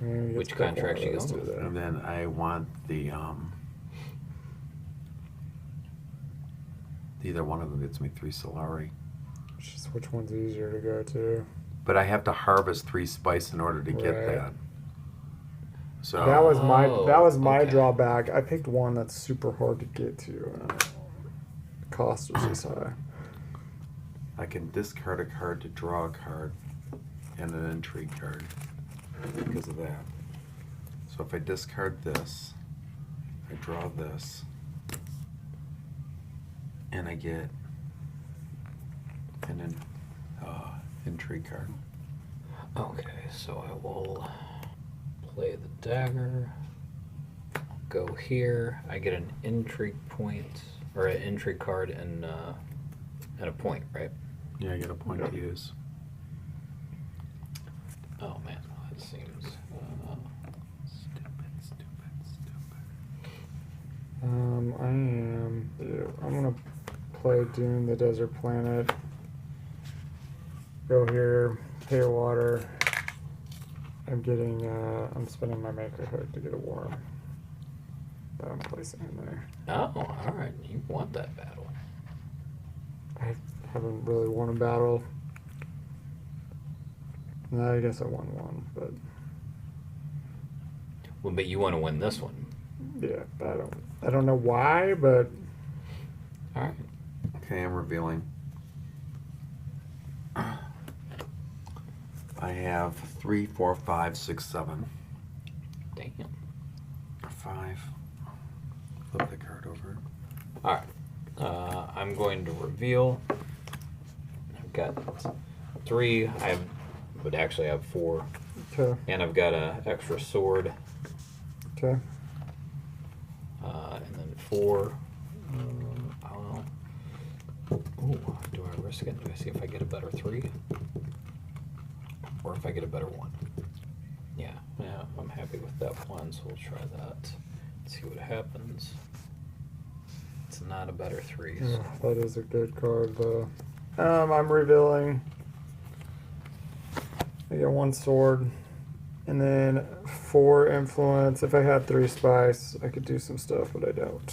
which contract you Let's going do with? that. and then I want the either one of them gets me 3 Solari. Just which one's easier to go to? But I have to harvest 3 spice in order to get Right. that. So That was my okay. drawback. I picked one that's super hard to get to. The cost was just high. I can discard a card to draw a card and an intrigue card because of that. So if I discard this, I draw this, and I get an intrigue card. Okay, so I will play the dagger. Go here. I get an intrigue point or an intrigue card and a point, right? Yeah, I get a point to use. Oh man, that seems. I'm gonna play Dune the Desert Planet. Go here, pay water. I'm spinning my maker hook to get a worm that I'm placing in there. Oh, all right. You want that battle? I haven't really won a battle. No, I guess I won one, but Well, but you want to win this one. yeah, I don't know why, but All right. Okay, I'm revealing. I have 3, 4, 5, 6, 7. Damn. 5. Flip the card over. All right. I'm going to reveal. I've got 3. Would actually have 4, okay, and I've got a extra sword, okay. and then 4. I don't know. Ooh, do I risk it? Do I see if I get a better 3, or if I get a better 1? Yeah, I'm happy with that 1, so we'll try that. See what happens. It's not a better 3. So. Yeah, that is a good card, though. I'm revealing. I get 1 sword, and then 4 influence. If I had 3 spice, I could do some stuff, but I don't.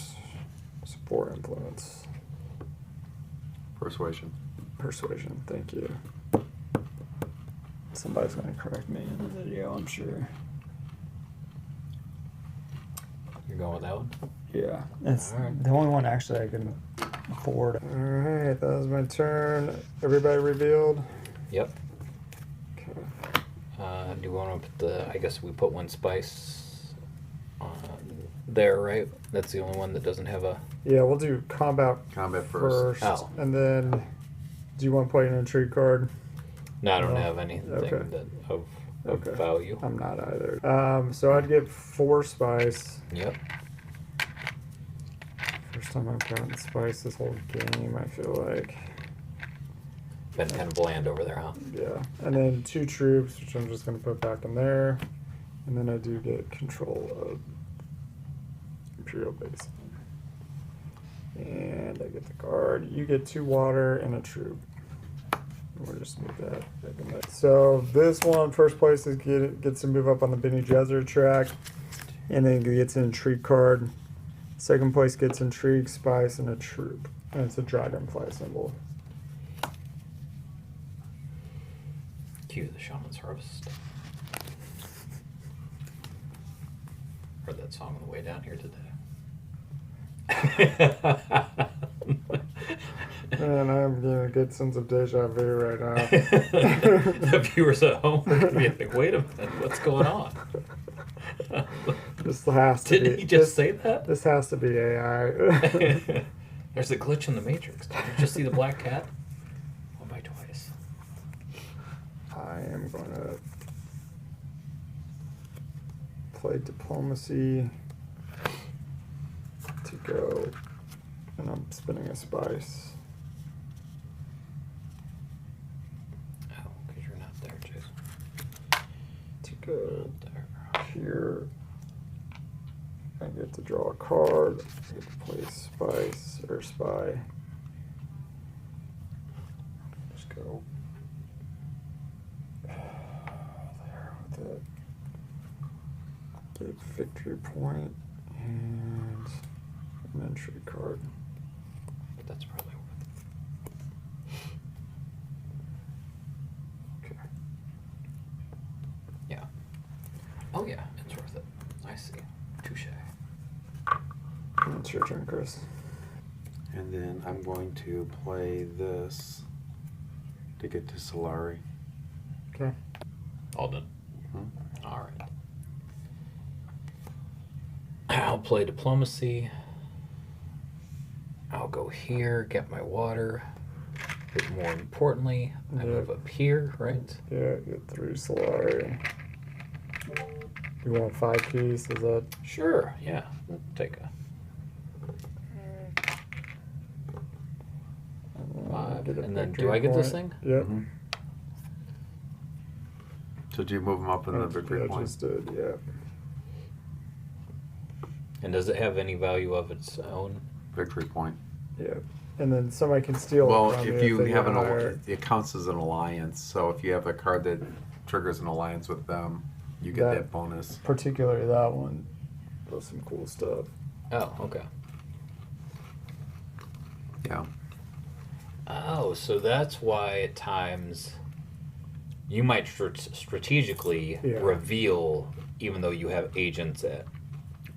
So 4 influence. Persuasion. Persuasion, thank you. Somebody's gonna correct me in the video, I'm sure. You're going with that one? Yeah, it's Alright. the only one actually I can afford. Alright, that was my turn. Everybody revealed? Yep. Okay. Do we want to put I guess we put 1 spice on there, right? That's the only one that doesn't have a. Yeah, we'll do combat Combat first. Oh. and then do you want to play an intrigue card? No, I don't No. have anything Okay. of Okay. value. I'm not either. So I'd get 4 spice. Yep. First time I've gotten spice this whole game, I feel like. Been kind of bland over there, huh? Yeah. And then 2 troops, which I'm just going to put back in there. And then I do get control of Imperial base. And I get the card. You get 2 water and a troop. We'll just move that back in there. So this one, first place, is gets to move up on the Bene Gesserit track, and then gets an intrigue card. Second place gets intrigue, spice, and a troop, and it's a dragonfly symbol. Cue the Shaman's Harvest. Heard that song on the way down here today. Man, I'm getting a good sense of deja vu right now. The viewers at home are going to be like, wait a minute, what's going on? This has to Didn't be. he just say that? This has to be AI. There's a glitch in the Matrix. Did you just see the black cat? One by twice. I am going to play diplomacy to go, and I'm spinning a spice. Oh, because you're not there, Jason. To go Not there. here. I get to draw a card. I get to play spice or spy. Just go there with it. Get victory point and an entry card. But that's probably worth Okay. it. Yeah. Oh, yeah, it's worth it. I see. Touche. It's your turn, Chris. And then I'm going to play this to get to Solari. Okay. All done. Hmm? All right. I'll play diplomacy. I'll go here, get my water. But more importantly, I Yeah. move up here, right? Yeah, get 3 Solari. You want 5 keys? Is that? Sure, yeah. We'll take a five. Get a And then victory do I get this point. thing? Yep. Mhm. So do you move them up in the victory I point? just did, yeah. And does it have any value of its own? Victory point. Yeah. And then somebody can steal Well, it from if you you they have get an higher. it counts as an alliance. So if you have a card that triggers an alliance with them, you get that bonus. Particularly that one does some cool stuff. Oh, okay. Yeah. Oh, so that's why at times you might strategically Yeah. reveal even though you have agents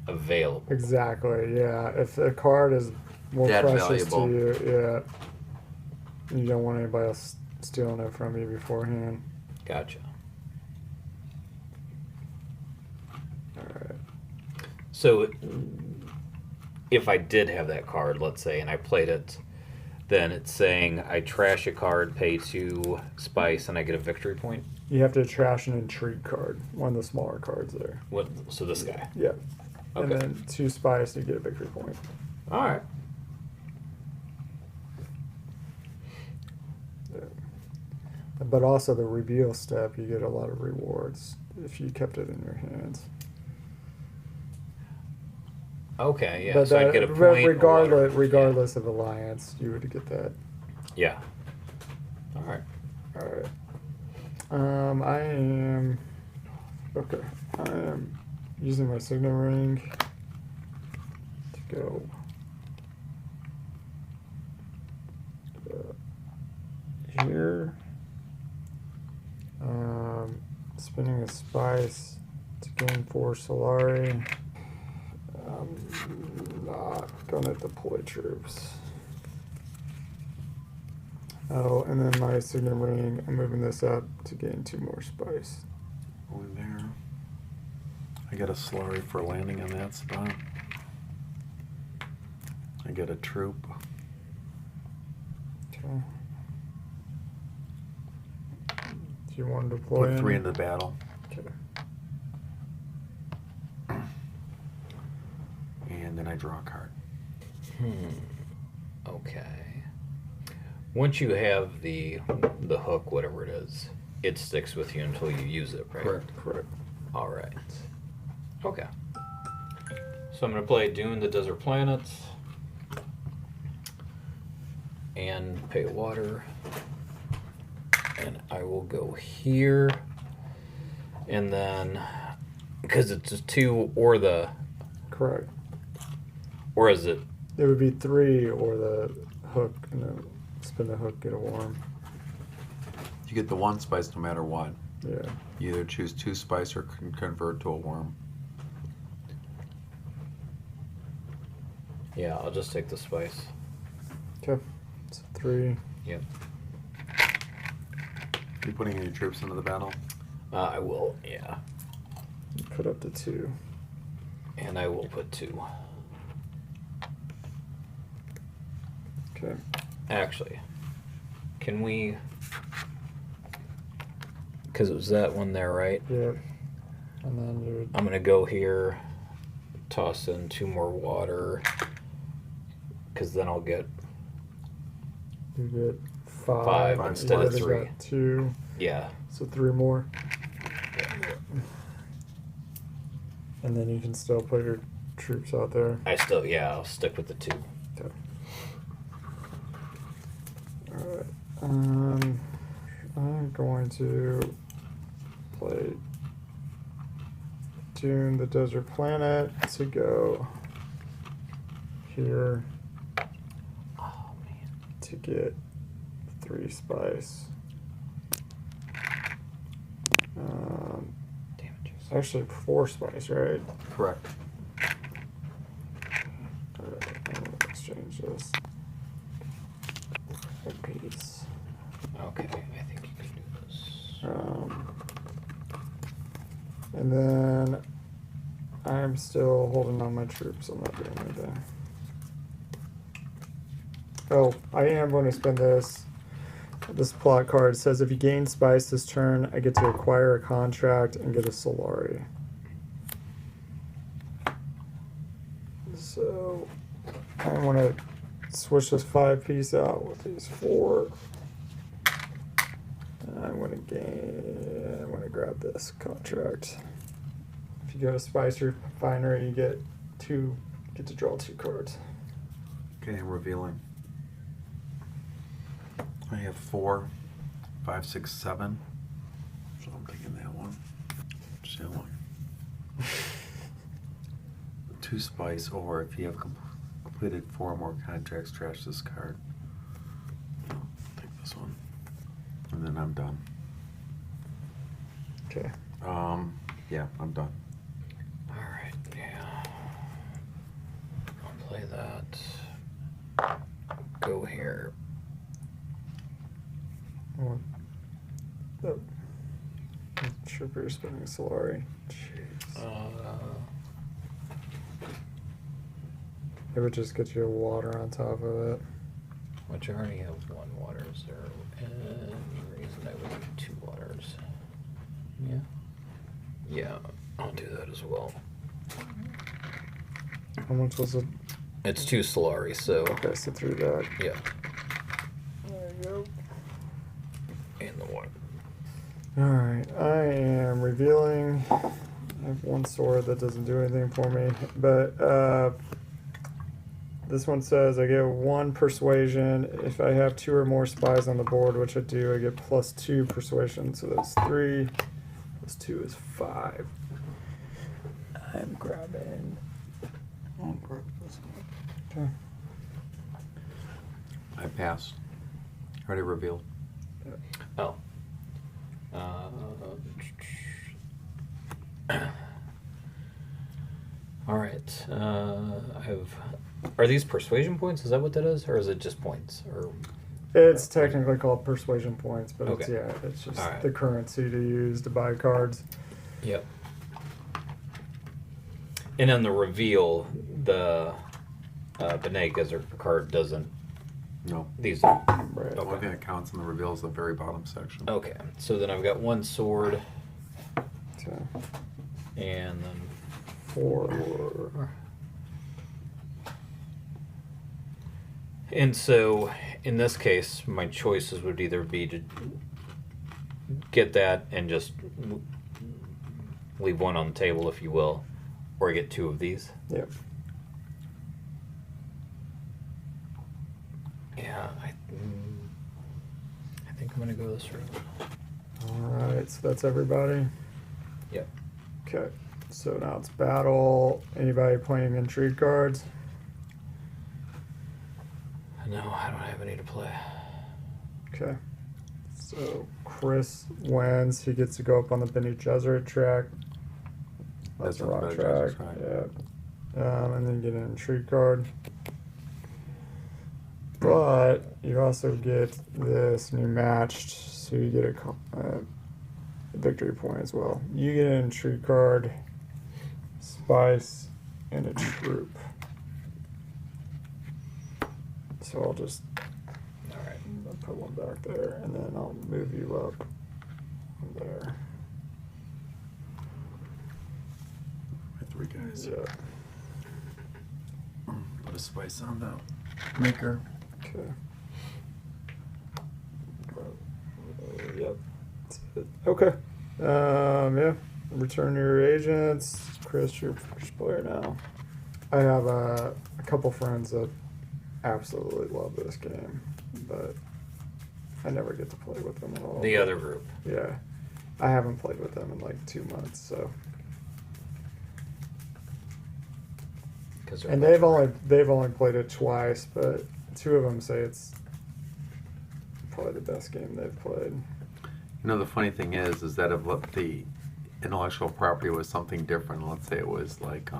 available. Exactly, yeah. If a card is more That precious valuable. to you, yeah. You don't want anybody else stealing it from you beforehand. Gotcha. Alright. So if I did have that card, let's say, and I played it, then it's saying I trash a card, pay 2 spice, and I get a victory point. You have to trash an intrigue card, one of the smaller cards there. What? So this guy. Yeah. And Okay. then 2 spice, you get a victory point. All right. Yeah. But also the reveal step, you get a lot of rewards if you kept it in your hands. Okay. Yeah. But So I that, get a point. or regardless, whatever. regardless of alliance, you would get that. Yeah. All right. All right. I am. Okay. I am using my signal ring to go here. Spinning a spice to gain 4 Solari. I'm not gonna deploy troops. Oh, and then my signal ring, I'm moving this up to gain 2 more spice. Going there. I get a slurry for landing on that spot. I get a troop. Okay. Do you want to deploy Put 3 any? into the battle. Okay. And then I draw a card. Okay. Once you have the hook, whatever it is, it sticks with you until you use it, right? Correct. All right. Okay. So I'm going to play Dune, the Desert Planets. and pay water. And I will go here. And then, because it's just 2 or the... Correct. Or is it... It would be 3 or the hook, and then spin the hook, get a worm. You get the 1 spice no matter what. Yeah. You either choose 2 spice or can convert to a worm. Yeah, I'll just take the spice. Okay. So 3. Yep. You putting any troops into the battle? I will, yeah. Put up to 2. And I will put 2. Okay. Actually, can we... Because it was that one there, right? Yep. And then you would... I'm going to go here, toss in 2 more water, because then I'll get... You get 5. 5 You instead of already 3. got 2. Yeah. So 3 more. And then you can still put your troops out there. I'll stick with the 2. Okay. Alright. I'm going to play Dune the Desert Planet to go here Oh, man. to get 3 spice. Damages. Actually 4 spice, right? Correct. Alright, I'm gonna exchange this. A piece. Okay, I think you can do this. And then I'm still holding on my troops. I'm not doing anything. Oh, I am going to spend this. This plot card says if you gain spice this turn, I get to acquire a contract and get a Solari. So I want to switch this 5 piece out with these 4. And I'm going to grab this contract. If you go to Spice Refinery, you get to draw 2 cards. Okay, I'm revealing. I have 4, 5, 6, 7. So I'm taking that one. Just that one. 2 spice, or if you have completed 4 more contracts, trash this card. I'll take this one. And then I'm done. Okay. Yeah, I'm done. Alright, yeah. I'll play that. Go here. Oh. Trooper spinning Solari. Jeez. It would just get you a water on top of it. Which I already have 1 water. Is there any reason I would need 2 waters? Yeah. Yeah, I'll do that as well. How much was it? It's 2 Solari, so... Okay, so 3 back. Yeah. There you go. And the water. Alright, I am revealing. I have 1 sword that doesn't do anything for me, but this one says I get 1 persuasion. If I have 2 or more spies on the board, which I do, I get +2 persuasion. So that's 3. +2 is 5. I'm grabbing. I'll grab this one. Okay. I passed. Already revealed. Oh. Alright. I have... Are these persuasion points? Is that what that is? Or is it just points? Or It's technically called persuasion points, but it's, Okay. yeah, it's just Alright. the currency to use to buy cards. Yep. And on the reveal, the Bene Gesserit card doesn't... No. These are... Right. The only thing that counts in the reveal is the very bottom section. Okay. So then I've got 1 sword. So And then 4. And so, in this case, my choices would either be to get that and just leave 1 on the table, if you will, or get 2 of these. Yep. Yeah, gonna go this route. Alright, so that's everybody. Yep. Okay, so now it's battle. Anybody playing intrigue cards? No, I don't have any to play. Okay. So Chris wins. He gets to go up on the Bene Gesserit track. That's the on the wrong Bene track. Gesserit, Yeah. And then get an intrigue card. But you also get this new matched, so you get a victory point as well. You get an intrigue card, spice, and a troop. So I'll just Alright. put one back there, and then I'll move you up from there. Three guys. Yeah. Put a spice on the maker. Okay. Yep. That's it. Okay. Yeah. Return your agents. Chris, you're first player now. I have a couple friends that absolutely love this game, but I never get to play with them at all. The other group. Yeah. I haven't played with them in like 2 months, so. And they've only played it twice, but 2 of them say it's probably the best game they've played. You know, the funny thing is that if the intellectual property was something different, let's say it was like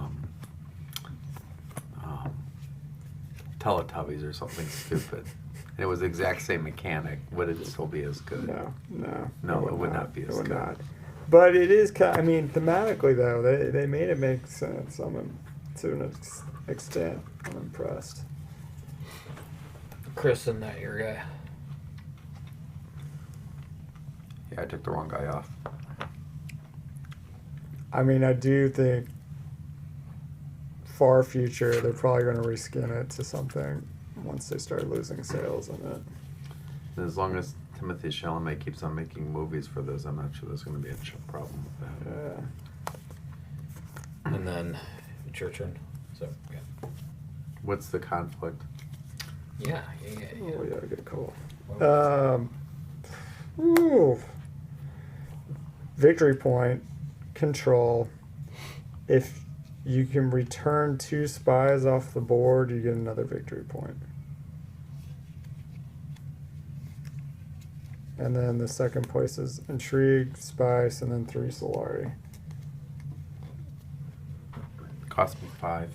Teletubbies or something stupid, and it was the exact same mechanic, would it still be as good? No, it would not be as it would good. not. But it is I mean, thematically though, they made it make sense. To an extent, I'm impressed. Chris, isn't that your guy? Yeah, I took the wrong guy off. I mean, I do think far future they're probably going to reskin it to something once they start losing sales in it. And as long as Timothée Chalamet keeps on making movies for this, I'm not sure there's going to be a problem with that. Yeah. And then it's your turn. So, yeah. What's the conflict? Yeah. Oh yeah, good call. What was Ooh. Victory point, control. If you can return 2 spies off the board, you get another victory point. And then the second place is intrigue, spice, and then 3 Solari. Cost me 5.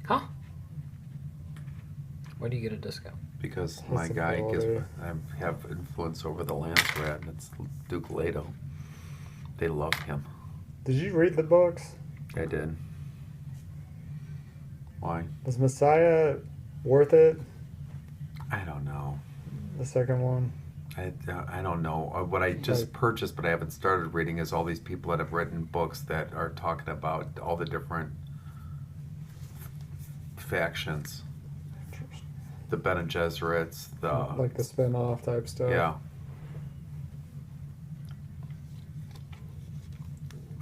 Huh? Why do you get a discount? Because His my guy gets, ability. I have influence over the Lance Rat, and it's Duke Leto. They love him. Did you read the books? I did. Why? Was Messiah worth it? I don't know. The second one? I don't know. What I just purchased, but I haven't started reading, is all these people that have written books that are talking about all the different factions. The Bene Gesserits, Like the spin-off type stuff? yeah.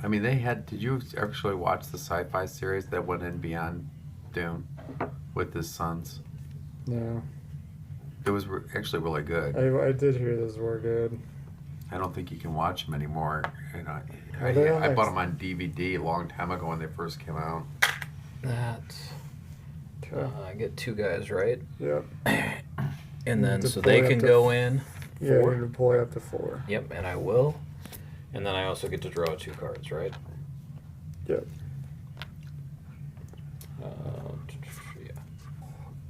I mean, did you actually watch the sci-fi series that went in beyond Dune with his sons? No. It was actually really good. I did hear those were good. I don't think you can watch them anymore. You know, Are they on, I like, bought them on DVD a long time ago when they first came out. That. Okay. I get 2 guys, right? Yep. And then To so play they up can to go in. Yeah, 4. you can deploy up to 4. Yep, and I will. And then I also get to draw 2 cards, right? Yep.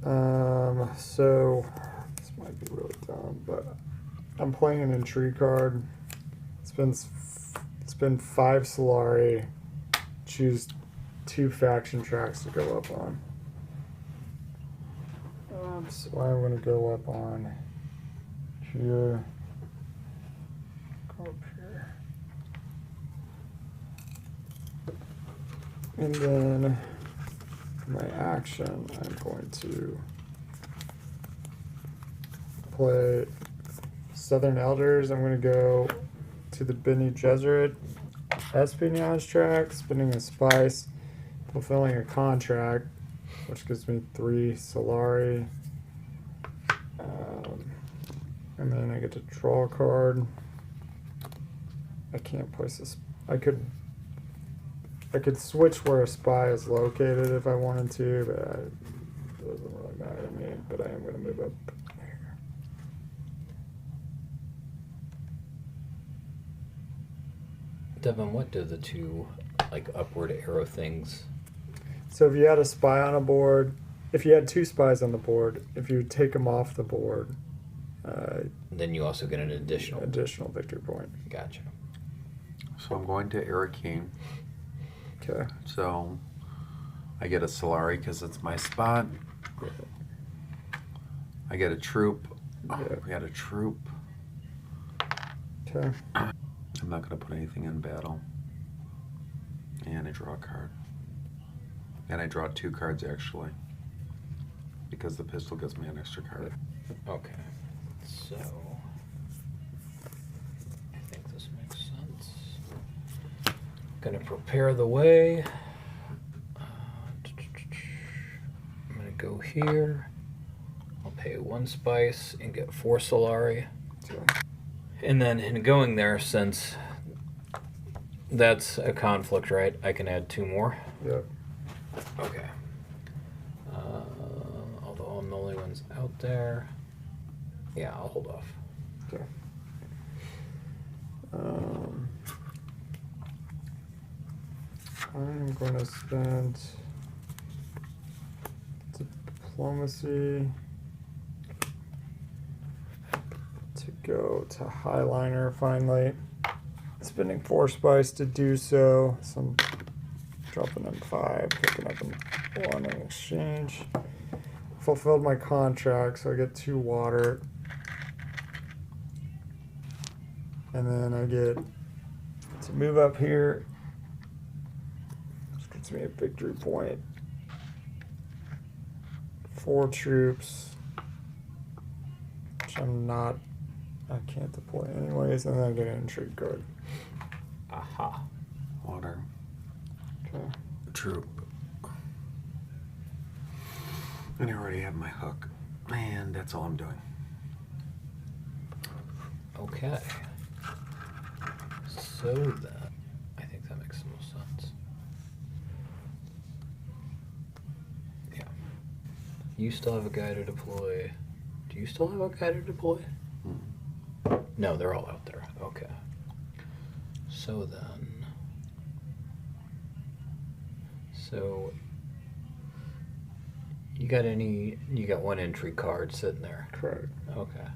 Yeah. So this might be really dumb, but I'm playing an intrigue card. Spend 5 Solari. Choose 2 faction tracks to go up on. So I'm going to go up on here. Go up here. And then for my action, I'm going to play Southern Elders. I'm going to go to the Bene Gesserit espionage track, spinning a spice, fulfilling a contract, which gives me 3 Solari. And then I get to draw a card. I can't place this. I could switch where a spy is located if I wanted to, but it doesn't really matter to me. But I am going to move up here. Devin, what do the two like upward arrow things? So if you had a spy on a board, if you had two spies on the board, if you take them off the board, Then you also get an additional. additional victory point. Gotcha. So I'm going to Arakeen. Okay. So I get a Solari because it's my spot. I get a troop. Oh, Yeah. we got a troop. Okay. I'm not going to put anything in battle. And I draw a card. And I draw 2 cards actually. Because the pistol gives me an extra card. Okay. So I think this makes sense. Gonna prepare the way. I'm gonna go here. I'll pay 1 spice and get 4 Solari. So, And then in going there, since that's a conflict, right? I can add 2 more. yep. Okay. Although I'm the only ones out there. Yeah, I'll hold off. Okay. I'm going to spend diplomacy to go to Highliner finally. Spending 4 spice to do so. So I'm dropping them 5, picking up 1 in exchange. Fulfilled my contract, so I get 2 water. And then I get to move up here. This gets me a victory point. 4 troops. Which I can't deploy anyways, and then I get an intrigue card. Aha. Water. Okay. Troop. And I already have my hook. And that's all I'm doing. Okay. So then, I think that makes the most sense. Yeah. You still have a guy to deploy. Do you still have a guy to deploy? No, they're all out there. Okay. So then. So. You got 1 entry card sitting there. Correct. Okay.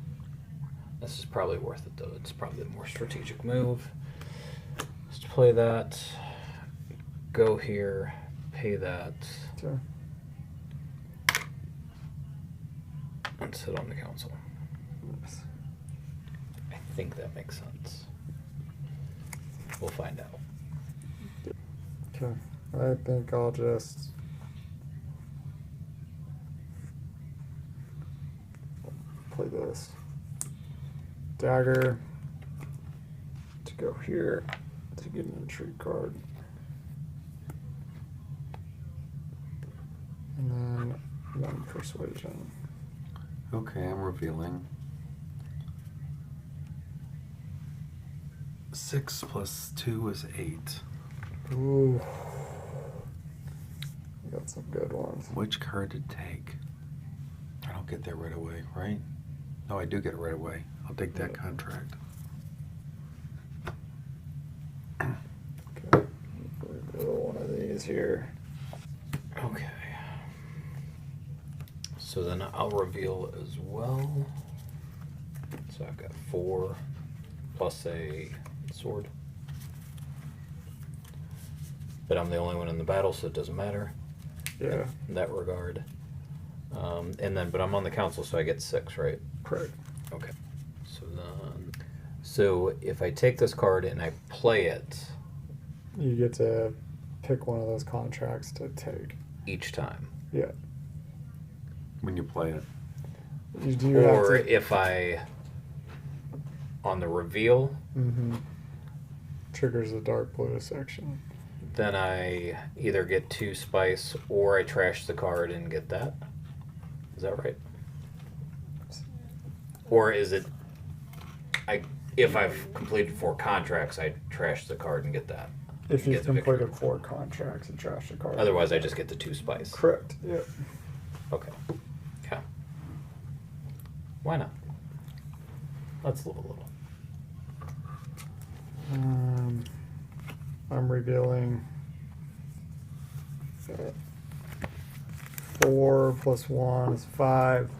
This is probably worth it though. It's probably the more strategic move. Let's play that. Go here. Pay that. Okay. And sit on the council. Yes. I think that makes sense. We'll find out. Okay. I think I'll just play this. Dagger to go here to get an intrigue card. And then 1 persuasion. Okay, I'm revealing. 6 plus 2 is 8. Ooh. You got some good ones. Which card to take? I don't get that right away, right? No, I do get it right away. I'll take that contract. Okay. One of these here. Okay. So then I'll reveal as well. So I've got 4 plus a sword. But I'm the only one in the battle, so it doesn't matter. Yeah. In that regard. But I'm on the council, so I get 6, right? Correct. Okay. So if I take this card and I play it You get to pick one of those contracts to take. each time, Yeah. When you play it. You do have or to. if I on the reveal, Triggers the dark blue section. then I either get 2 spice or I trash the card and get that. Is that right? Or is it if I've completed 4 contracts, I trash the card and get that. If You you've get the victory. completed 4 contracts and trash the card. Otherwise, I just get the 2 spice. Correct. Yep. Okay. Okay. Why not? Let's live a little. I'm revealing 4 plus 1 is 5.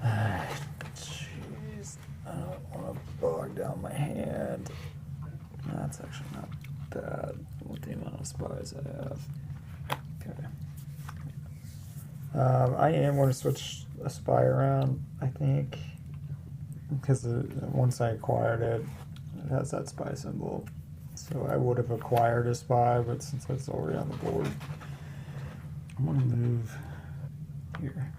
Jeez, I don't want to bog down my hand. That's actually not bad with the amount of spies I have. Okay. I am going to switch a spy around, I think, because once I acquired it, it has that spy symbol. So I would have acquired a spy, but since it's already on the board, I'm going to move here.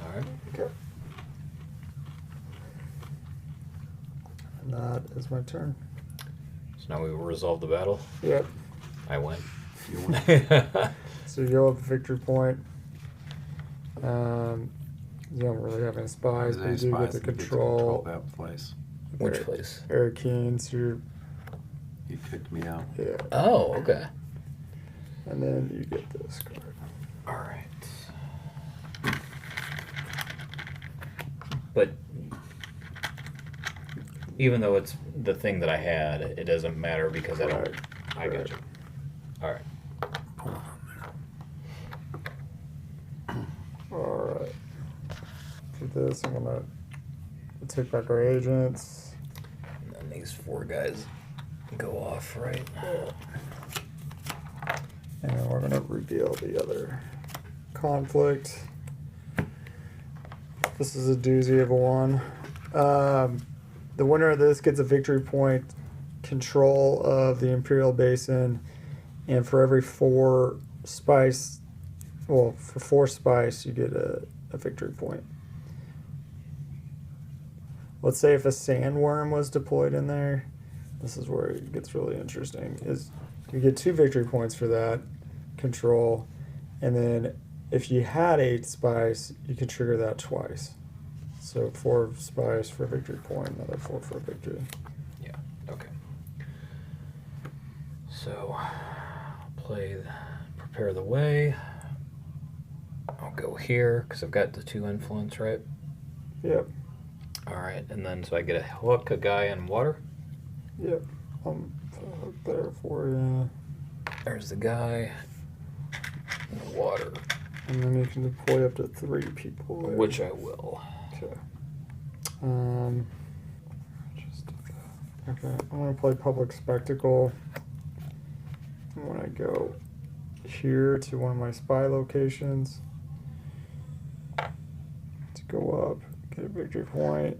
All right. Okay. And that is my turn. So now we will resolve the battle. Yep. I win. You win. So you go up a victory point. You don't really have any spies, but you do get to control that place. Which place? Airkeens. You kicked me out. yeah, Oh, okay. and then you get this card. All right. But even though it's the thing that I had, it doesn't matter because I don't. Right. I got Right. you. All right. All right. For this, I'm gonna take back our agents. And then these 4 guys go off, right? And then we're gonna reveal the other conflict. This is a doozy of a one. The winner of this gets a victory point, control of the Imperial Basin, and for every 4 spice, well, for 4 spice, you get a victory point. Let's say if a sandworm was deployed in there, this is where it gets really interesting, is you get 2 victory points for that control, and then if you had 8 spice, you could trigger that twice. So 4 spice for a victory point, another 4 for a victory. Yeah. Okay. So, prepare the way. I'll go here because I've got the 2 influence, right? Yep, All right, and then so I get a hook a guy in water. yep. I'm hook there for you. There's the guy in the water, And then you can deploy up to 3 people there. which I will. Okay. Just did that. Okay, I'm gonna play Public Spectacle. And when I go here to one of my spy locations, to go up, get a victory point,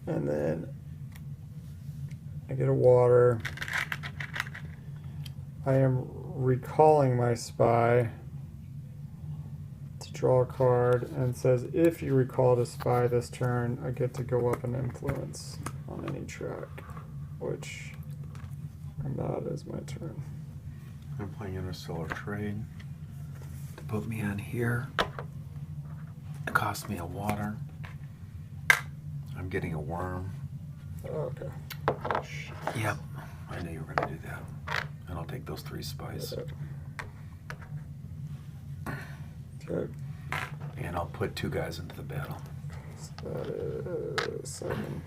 and then I get a water. I am recalling my spy to draw a card, and it says if you recall the spy this turn, I get to go up an influence on any track, which, and that is my turn. I'm playing Interstellar Trade to put me on here. It cost me a water. I'm getting a worm. Okay. Yep. I knew you were going to do that. And I'll take those 3 spies. Okay. And I'll put 2 guys into the battle. So that is 7.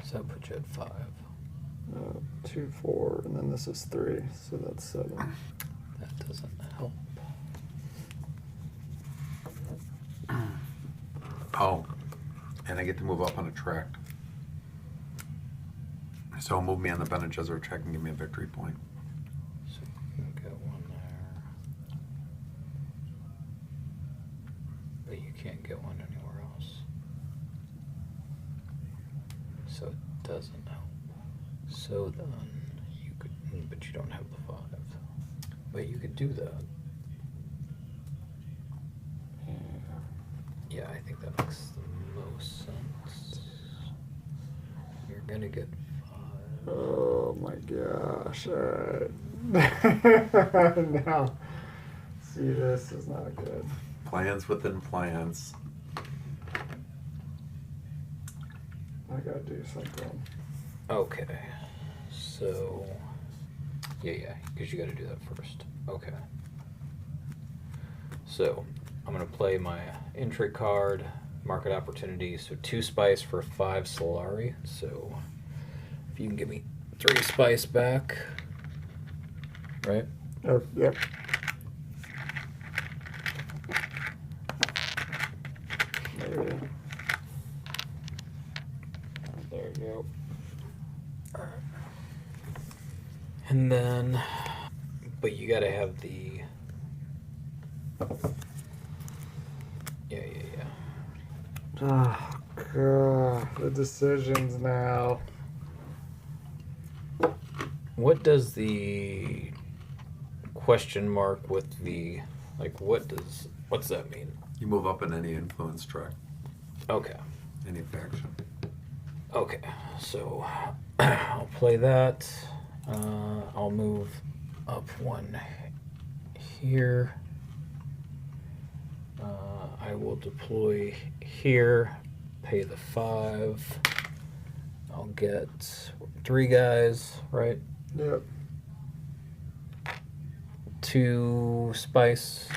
So that puts you at 5. 2, 4, and then this is 3, so that's 7. That doesn't help. Oh. And I get to move up on a track. So move me on the Bene Gesserit track and give me a victory point. So you can get 1 there. But you can't get 1 anywhere else. So it doesn't help. So then you could, but you don't have the 5. But you could do that. Yeah, I think that makes the most sense. You're gonna get 5. Oh my gosh, alright. Now, see, this is not good. Plans within plans. I gotta do something. Okay. So. Yeah, because you got to do that first. Okay. So, I'm going to play my entry card, market opportunity. So, 2 spice for 5 Solari. So, if you can give me 3 spice back. Right? Oh, yep. Maybe. There you go. And then. But you got to have the. Yeah. Oh, God. The decisions now. What does the question mark with the. Like, what's that mean? You move up in any influence track, Okay. any faction. Okay, so I'll play that. I'll move up 1 here. I will deploy here, pay the 5. I'll get 3 guys, right? Yep. 2 spice,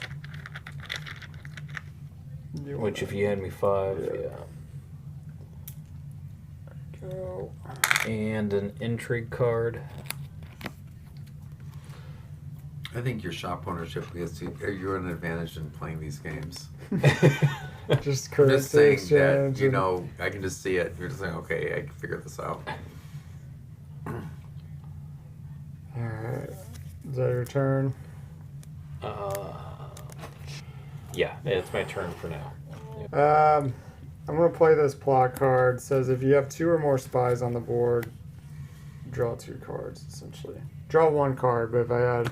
Which if you hand me 5, Yeah. yeah. Go. And an intrigue card. I think your shop ownership gives you're an advantage in playing these games. Just I'm currency just saying that, exchange. you and- know, I can just see it. You're just saying, okay, I can figure this out. Alright. Is that your turn? Yeah, it's my turn for now. I'm gonna play this plot card. It says if you have 2 or more spies on the board, draw 2 cards, essentially. Draw 1 card, but if I add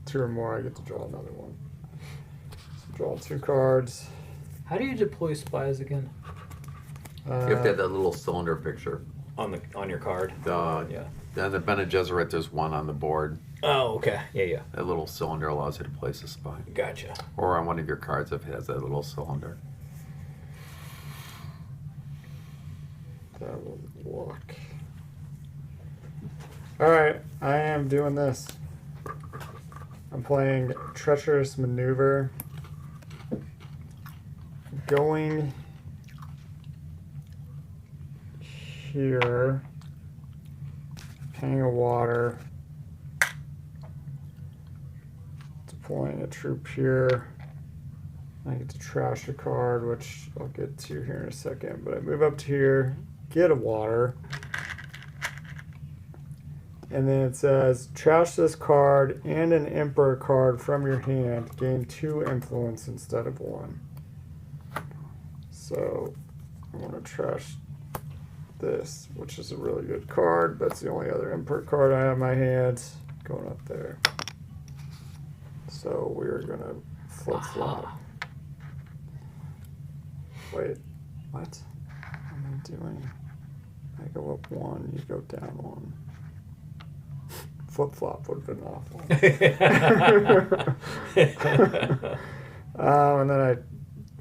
2 or more, I get to draw another one. So draw 2 cards. How do you deploy spies again? You have to have that little cylinder picture. On your card? The Yeah. On the Bene Gesserit, there's one on the board. Oh, okay. Yeah. That little cylinder allows you to place a spy. Gotcha. Or on one of your cards if it has that little cylinder. That will work. Alright, I am doing this. I'm playing Treacherous Maneuver. Going here. Paying a water. Deploying a troop here. I get to trash a card, which I'll get to here in a second. But I move up to here, get a water. And then it says, trash this card and an Emperor card from your hand. Gain 2 influence instead of 1. So I want to trash this, which is a really good card. That's the only other Emperor card I have in my hand. Going up there. So we're going to flip-flop. Wait, what am I doing? I go up 1, you go down 1. Flip-flop would have been awful. And then I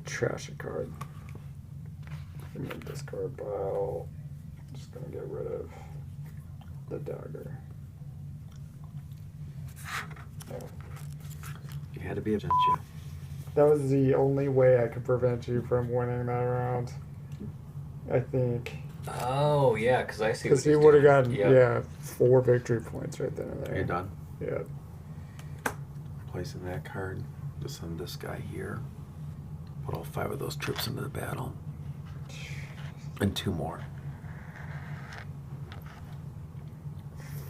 trash a card. In the discard pile. I'm just going to get rid of the dagger. Yeah. You had to be a didn't you? That was the only way I could prevent you from winning that round. I think. Oh, yeah, because I see Because what he he's would have doing. gotten, 4 victory points right then and Are there. you done? Yeah. Placing that card. Just send this guy here. Put all 5 of those troops into the battle. And 2 more.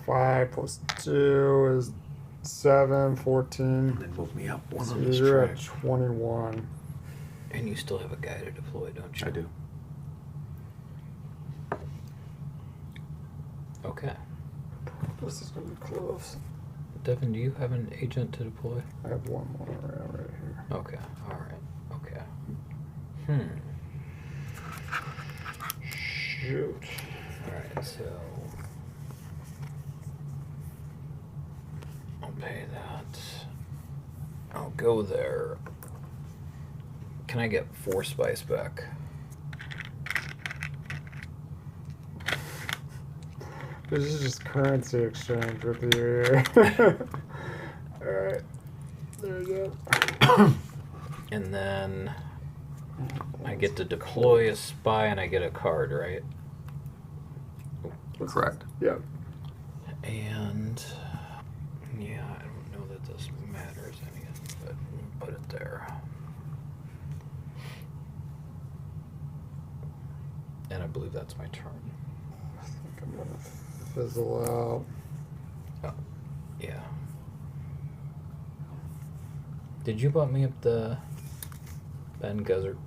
5 plus 2 is 7, 14. And then move me up 1 So on this you're track. at 21. And you still have a guy to deploy, don't you? I do. Okay. This is going to be close. Devin, do you have an agent to deploy? I have 1 more around right here. Okay, alright. Okay. Shoot. Alright, so I'll pay that. I'll go there. Can I get 4 spice back? This is just currency exchange with you here. Alright. There you go. And then I get to deploy a spy and I get a card, right? Correct. Yeah. And yeah, I don't know that this matters any, but we'll put it there. And I believe that's my turn. I think I'm gonna fizzle out. Oh, yeah. Did you bump me up the Ben Guzzard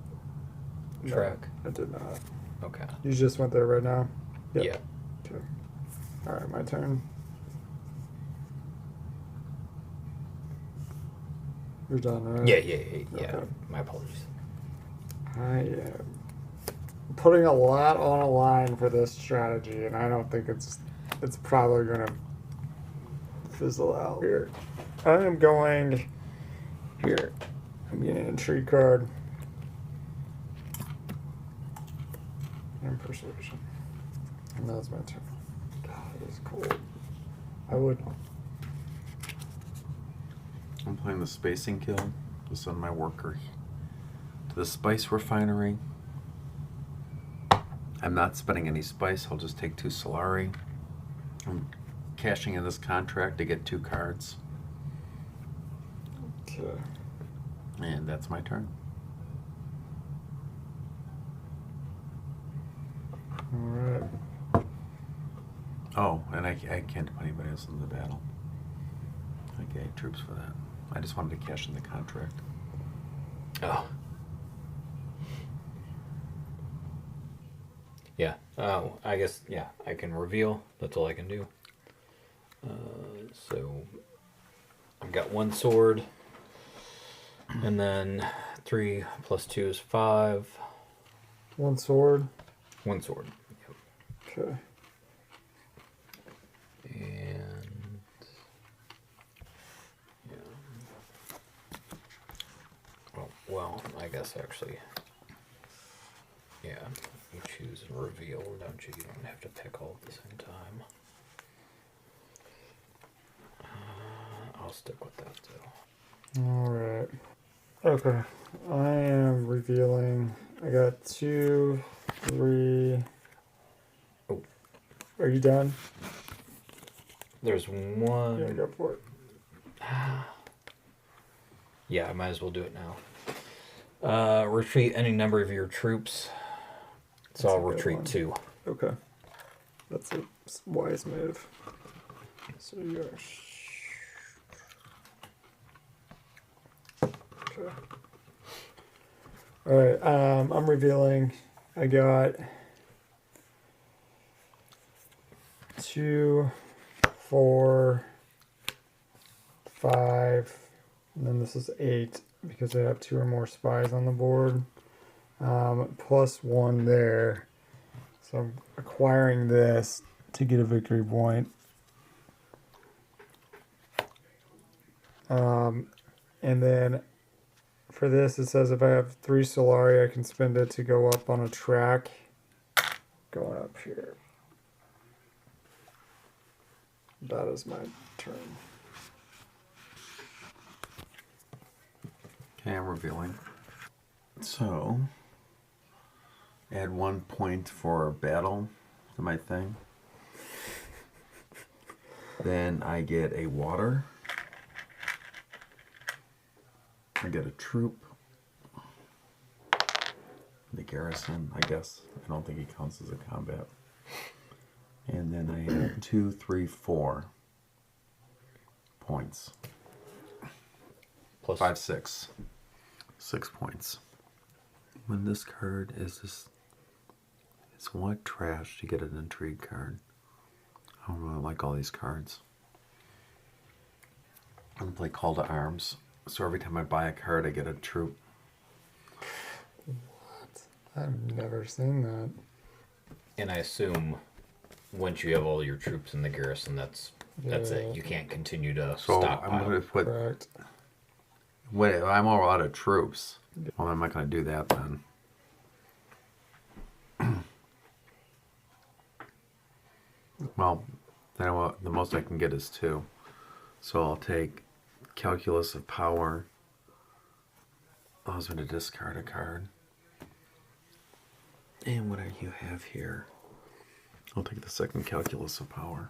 track? No, I did not. Okay. You just went there right now? Yep. Yeah. Okay. Alright, my turn. You're done, right? Yeah. Okay. My apologies. I am putting a lot on a line for this strategy, and I don't think it's probably gonna fizzle out here. I am going here. I'm getting an intrigue card and persuasion, and that's my turn. God, it is cold. I would. I'm playing the Spacing Kill to send my worker to the spice refinery. I'm not spending any spice. I'll just take 2 Solari. I'm cashing in this contract to get 2 cards. Okay. And that's my turn. Alright. Oh, and I can't put anybody else in the battle. I get troops for that. I just wanted to cash in the contract. Oh. Yeah. Oh, I guess, yeah, I can reveal. That's all I can do. So, I've got 1 sword. And then 3 plus 2 is 5. 1 sword. 1 sword. Yep. Okay. And yeah. Oh, well, I guess actually, yeah, you choose and reveal, don't you? You don't have to pick all at the same time. I'll stick with that too. Alright. Okay. I am revealing. I got 2, 3. Oh. Are you done? There's 1. Yeah, go for it. Yeah, I might as well do it now. Retreat any number of your troops. So That's I'll a good retreat one. 2. Okay. That's a wise move. So you're. Okay. Alright, I'm revealing. I got 2, 4, 5, and then this is 8 because I have 2 or more spies on the board. Plus 1 there. So I'm acquiring this to get a victory point. And then for this, it says if I have 3 Solari, I can spend it to go up on a track going up here. That is my turn. Okay, I'm revealing. So, add 1 point for battle to my thing. Then I get a water. I get a troop. The garrison, I guess. I don't think he counts as a combat. And then I have 2, 3, 4 points. Plus 5, 6. 6 points. When this card is this, it's what trash to get an intrigue card. I don't really like all these cards. I'm gonna play Call to Arms. So every time I buy a card, I get a troop. What? I've never seen that. And I assume once you have all your troops in the garrison, that's Yeah. it. You can't continue to So stockpile. I'm gonna put Correct. when I'm all out of troops. Well, I'm not going to do that then. Well, then the most I can get is 2. So I'll take Calculus of Power. Allows me to discard a card. And what do you have here? I'll take the second Calculus of Power.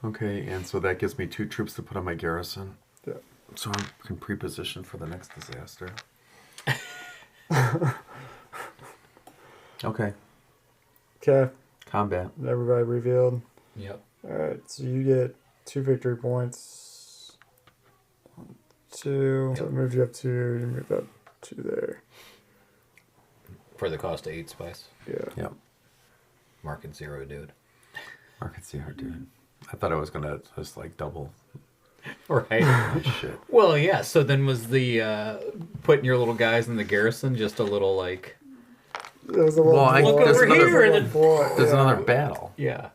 Okay, and so that gives me 2 troops to put on my garrison. Yeah. So I can pre-position for the next disaster. Okay. Okay. Combat. Everybody revealed. Yep. Alright, so you get 2 victory points. 2. So it moves you up 2. You move up 2 there. For the cost of 8 spice. Yeah. Yep. Market 0, dude. Market CR, dude. I thought I was going to just like double. Right. Shit. Well, yeah. So then was the putting your little guys in the garrison just a little like? There's a little Well, Look boy- over another- here, and then There's yeah. another battle. yeah.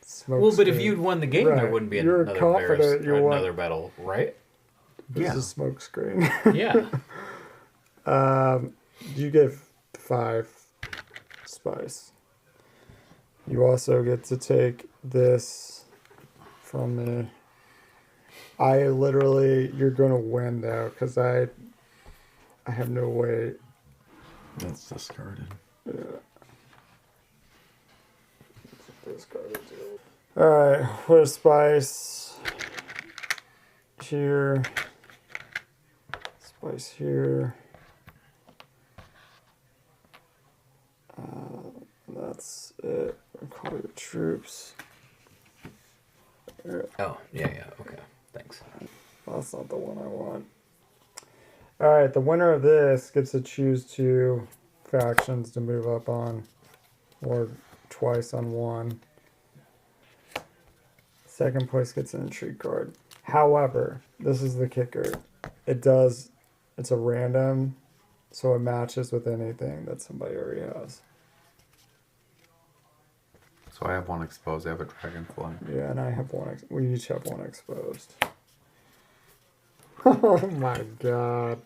Smoke Well, but if screen. you'd won the game, there Right. wouldn't be You're another confident you won. another battle, right? This Yeah. is a smoke screen. Yeah. You get 5 spice. You also get to take this from me. I literally, you're gonna win though, because I have no way. That's discarded. All right, what a spice here. Spice here. That's it. Call your troops. Oh, yeah. Okay. Thanks. That's not the one I want. Alright, the winner of this gets to choose 2 factions to move up on, or twice on one. Second place gets an intrigue card. However, this is the kicker. It's a random, so it matches with anything that somebody already has. So I have 1 exposed. I have a dragonfly. Yeah, and I have 1. We each have 1 exposed. Oh my god.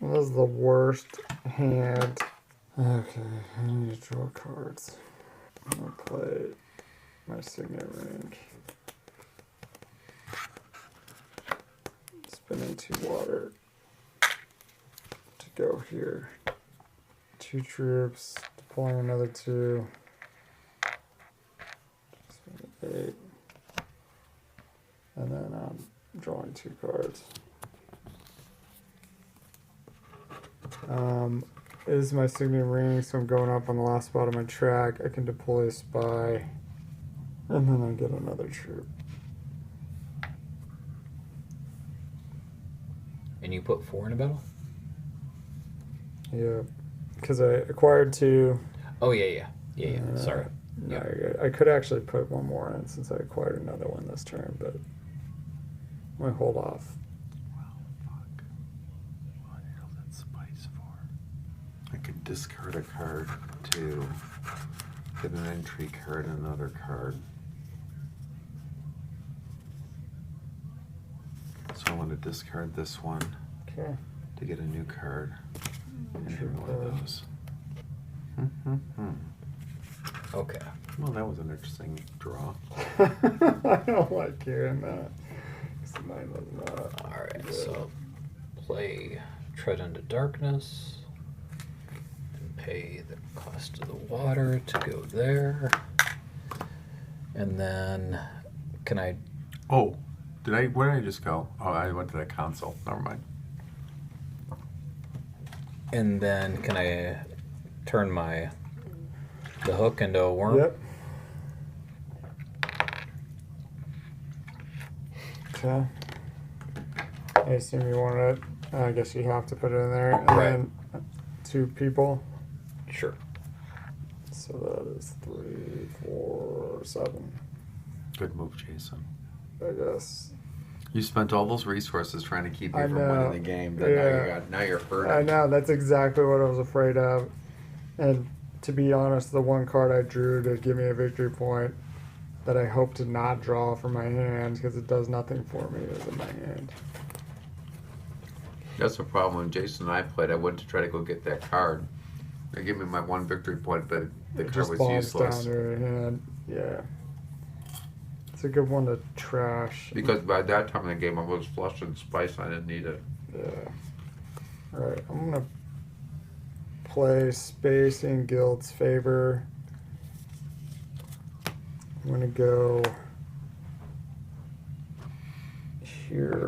This is the worst hand. Okay, I need to draw cards. I'm gonna play my signet ring. Spinning 2 water to go here. 2 troops, deploying another 2. Spinning 8. And then I'm drawing 2 cards. It is my signet ring, so I'm going up on the last spot of my track. I can deploy a spy, and then I get another troop. And you put 4 in a battle? Yeah, because I acquired 2. Oh yeah. Sorry. Yeah, I could actually put 1 more in since I acquired another one this turn, but I'm gonna hold off. Well, fuck. What the hell is that spice for? I could discard a card to get an entry card and another card. So I want to discard this one Okay. to get a new card. And Sure one of card. those. Okay. Well, that was an interesting draw. I don't like hearing that. 'Cause mine was not. All right. good. So play Tread into Darkness and pay the cost of the water to go there. And then can I? Oh, where did I just go? Oh, I went to that console. Never mind. And then can I turn the hook into a worm? Yep. Okay. I assume you want it. I guess you have to put it in there. And Right. then 2 people. Sure. So that is 3, 4, 7. Good move, Jason. I guess. You spent all those resources trying to keep me I from know. winning the game. But Yeah. now you're hurting. I know, that's exactly what I was afraid of. And to be honest, the 1 card I drew to give me a victory point that I hope to not draw from my hand because it does nothing for me is in my hand. That's the problem. When Jason and I played, I went to try to go get that card. They gave me my 1 victory point, but the It card just was bombs useless. down your hand. Yeah. It's a good one to trash. Because by that time in the game, I was flushing spice. I didn't need it. Yeah. Alright, I'm gonna play space in Guild's favor. I'm gonna go here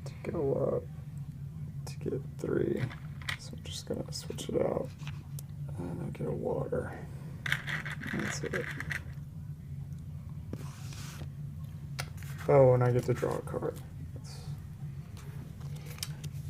to go up to get 3. So I'm just gonna switch it out. And I get a water. That's it. Oh, and I get to draw a card.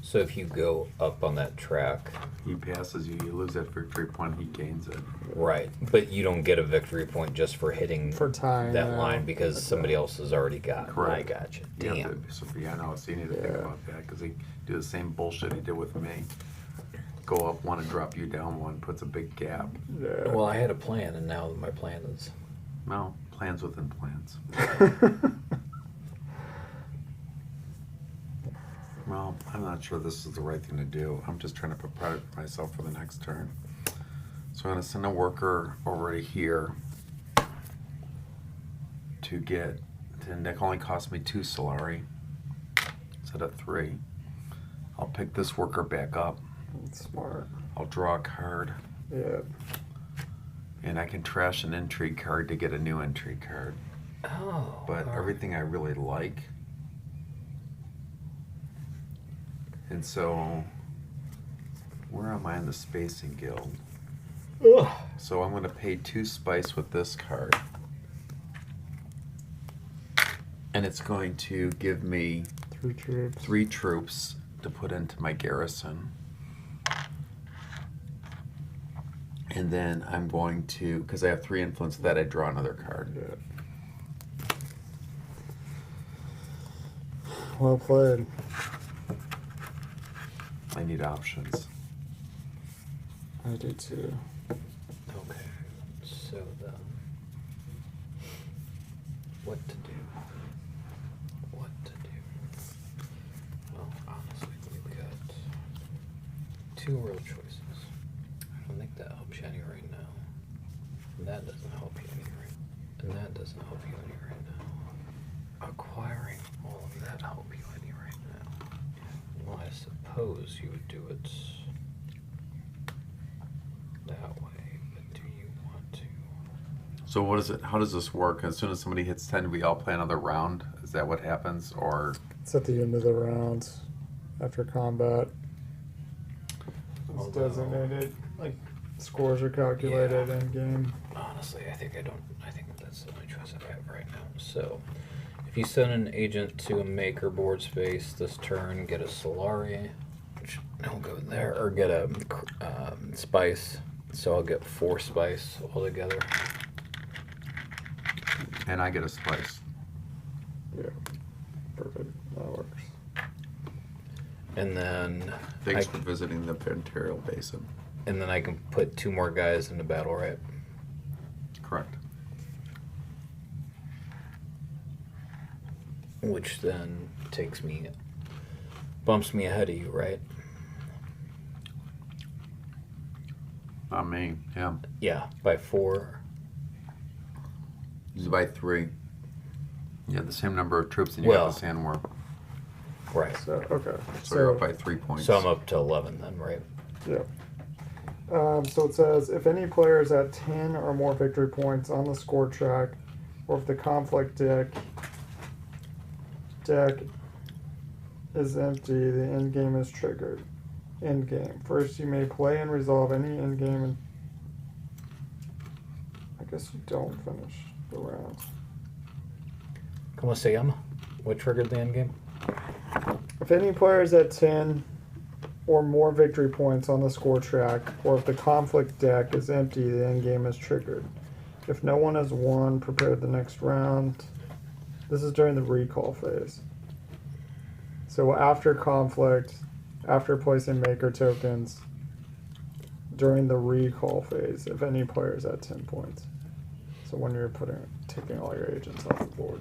So if you go up on that track, He passes you. You lose that victory point. He gains it. right? But you don't get a victory point just for hitting For tying that out. line because Okay. somebody else has already got. Correct. I gotcha. You have Damn. to- so yeah, no, so you need to think Yeah. about that because he do the same bullshit he did with me. Go up one and drop you down one. Puts a big gap. Yeah. Well, I had a plan, and now my plan is No, plans within plans. Well, I'm not sure this is the right thing to do. I'm just trying to prepare myself for the next turn. So I'm going to send a worker over to here to get, and that only cost me 2 Solari instead of 3. I'll pick this worker back up. That's smart. I'll draw a card, Yeah. and I can trash an intrigue card to get a new intrigue card. oh, But all right. everything I really like. And so, where am I in the Spacing Guild? Ugh. So I'm going to pay 2 spice with this card. And it's going to give me 3 troops. 3 troops to put into my garrison. And then I'm going to, because I have 3 influence, that I draw another card. Yeah. Well played. I need options. I do too. Okay. So then, what to do? What to do? Well, honestly, we've got 2 real choices. I don't think that helps you any right now. And that doesn't help you any right. And that doesn't help you any right now. Acquiring all of that help you any right now. Well, I suppose you would do it that way, but do you want to? So what is it? How does this work? As soon as somebody hits 10, we all play another round? Is that what happens? Or It's at the end of the round after combat. It's Although- designated. Like scores are calculated Yeah. in game. Honestly, I think that's the only choice I have right now. So, if you send an agent to a maker board space this turn, get a Solari, which I'll go there, or get a spice. So I'll get 4 spice altogether. and I get a spice. Yeah. Perfect. That works. And then Thanks I, for visiting the Imperial Basin. and then I can put 2 more guys into battle, right? Correct. Which then bumps me ahead of you, right? Not me. Yeah. Yeah, by 4. This is by 3. You have the same number of troops and you Well- got the sandworm. Right. So okay. So you're up by 3 points. So I'm up to 11 then, right? Yeah. So it says if any player is at 10 or more victory points on the score track, or if the conflict deck is empty, the end game is triggered. End game. First, you may play and resolve any end game. And I guess you don't finish the round. ¿Cómo se llama? What triggered the end game? If any player is at 10 or more victory points on the score track, or if the conflict deck is empty, the end game is triggered. If no one has won, prepare the next round. This is during the recall phase. So after conflict, after placing maker tokens, during the recall phase, if any player is at 10 points. So when you're taking all your agents off the board.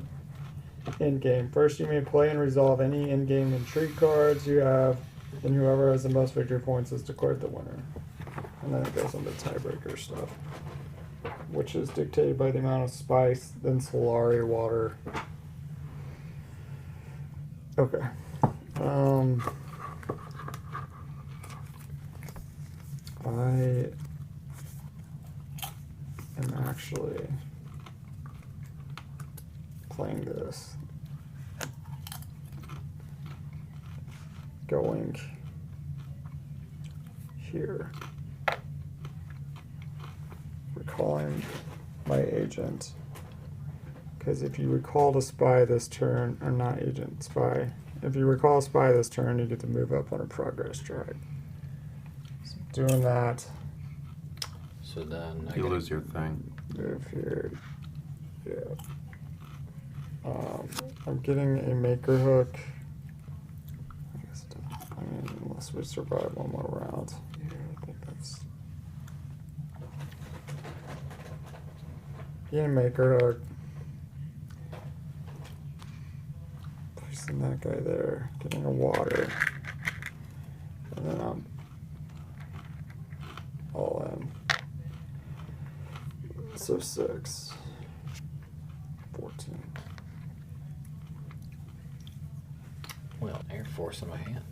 in-game. First, you may play and resolve any in-game intrigue cards you have, and whoever has the most victory points is declared the winner. And then it goes into tiebreaker stuff, which is dictated by the amount of spice, then Solari, water. Okay. I am actually playing this. Going here. Recalling my agent. Because if you recall to spy this turn, or not agent, spy. If you recall spy this turn, you get to move up on a progress track. So doing that. So then You lose your thing. Move here. Yeah. I'm getting a maker hook. I guess unless we survive one more round. Yeah, I think that's. Getting a maker hook. Placing that guy there. Getting a water. And then I'm all in. So 6. 14. Well, now you're forcing my hand.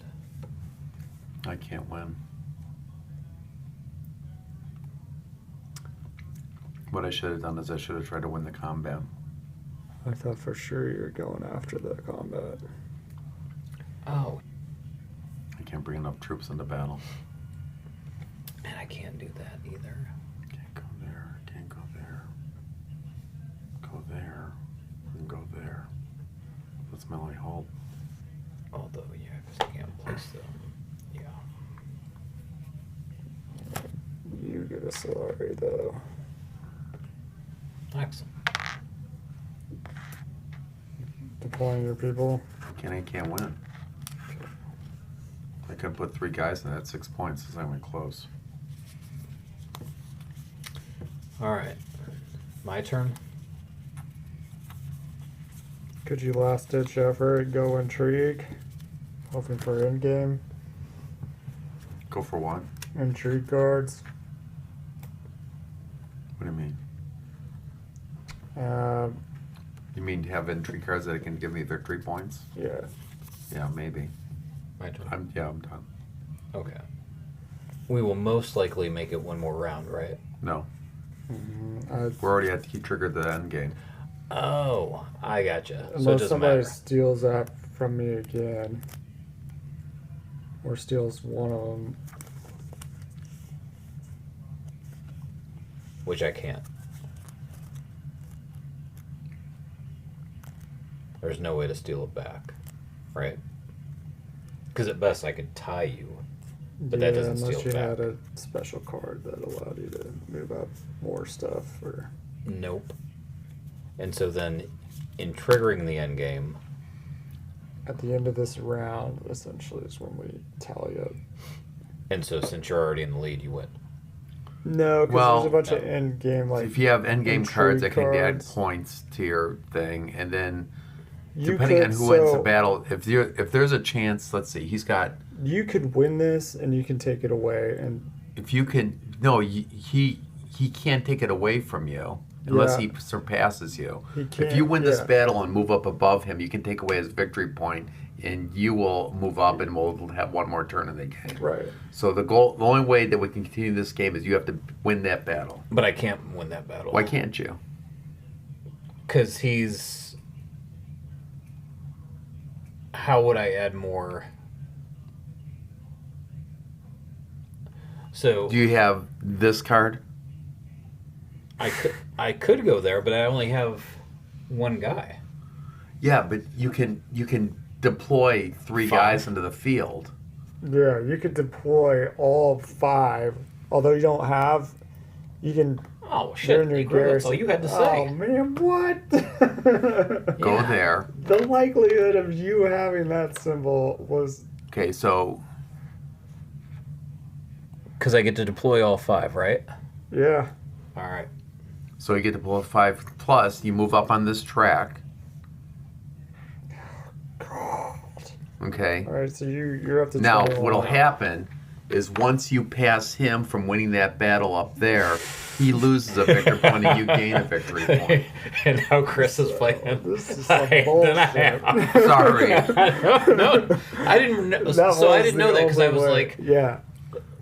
I can't win. What I should have done is I should have tried to win the combat. I thought for sure you were going after the combat. Oh, I can't bring enough troops into battle. and I can't do that either. Can't go there, can't go there. Go there, and go there. That's my only hope. Although, yeah, because I can't place them. Yeah. You get a Solari though. Excellent. Deploying your people. I can't win. I could put 3 guys in that 6 points as I went close. All right. My turn. Could you last ditch effort, go intrigue? Hoping for in-game. Go for what? Intrigue cards. What do you mean? Uh, You mean to have entry cards that can give me victory points? yeah. Yeah, maybe. My turn. I'm done. Okay. We will most likely make it one more round, right? No. Mm-hmm. We're already at he triggered the end game. Oh, I gotcha. So it Unless doesn't somebody matter. steals that from me again. Or steals one of them. Which I can't. There's no way to steal it back, right? Because at best I could tie you, but that doesn't unless steal you it back. had a special card that allowed you to move up more stuff. Or Nope. And so then, in triggering the end game, at the end of this round, essentially, is when we tally up. and so since you're already in the lead, you win. No, because Well, there's a bunch of no. end game like. If you have end game cards that intrigue can add cards. points to your thing, and then You depending on could- who wins the so battle, if there's a chance, let's see, he's got. You could win this, and you can take it away, and If you can, no, he can't take it away from you unless Yeah. he surpasses you. He If can't- you win this yeah. battle and move up above him, you can take away his victory point, and you will move up and we'll have one more turn in the game. right. So the only way that we can continue this game is you have to win that battle. But I can't win that battle. Why can't you? Because he's. How would I add more? So Do you have this card? I could go there, but I only have one guy. Yeah, but you can deploy 3 Five. guys into the field. Yeah, you could deploy all 5. Although you don't have, you can. Oh They're shit! in your Igor, that's all garrison. you had to Oh say. man, what? Go Yeah. there. The likelihood of you having that symbol was. Okay, so Because I get to deploy all 5, right? Yeah. All right. you get to pull a 5 plus. You move up on this track. Okay. All right, so you're up to Now, 21. what'll happen is once you pass him from winning that battle up there, he loses a victory point and you gain a victory point. And now Chris is playing. This is some Then I bullshit. am. Sorry. No, I didn't know. So I didn't know that because I was like, yeah.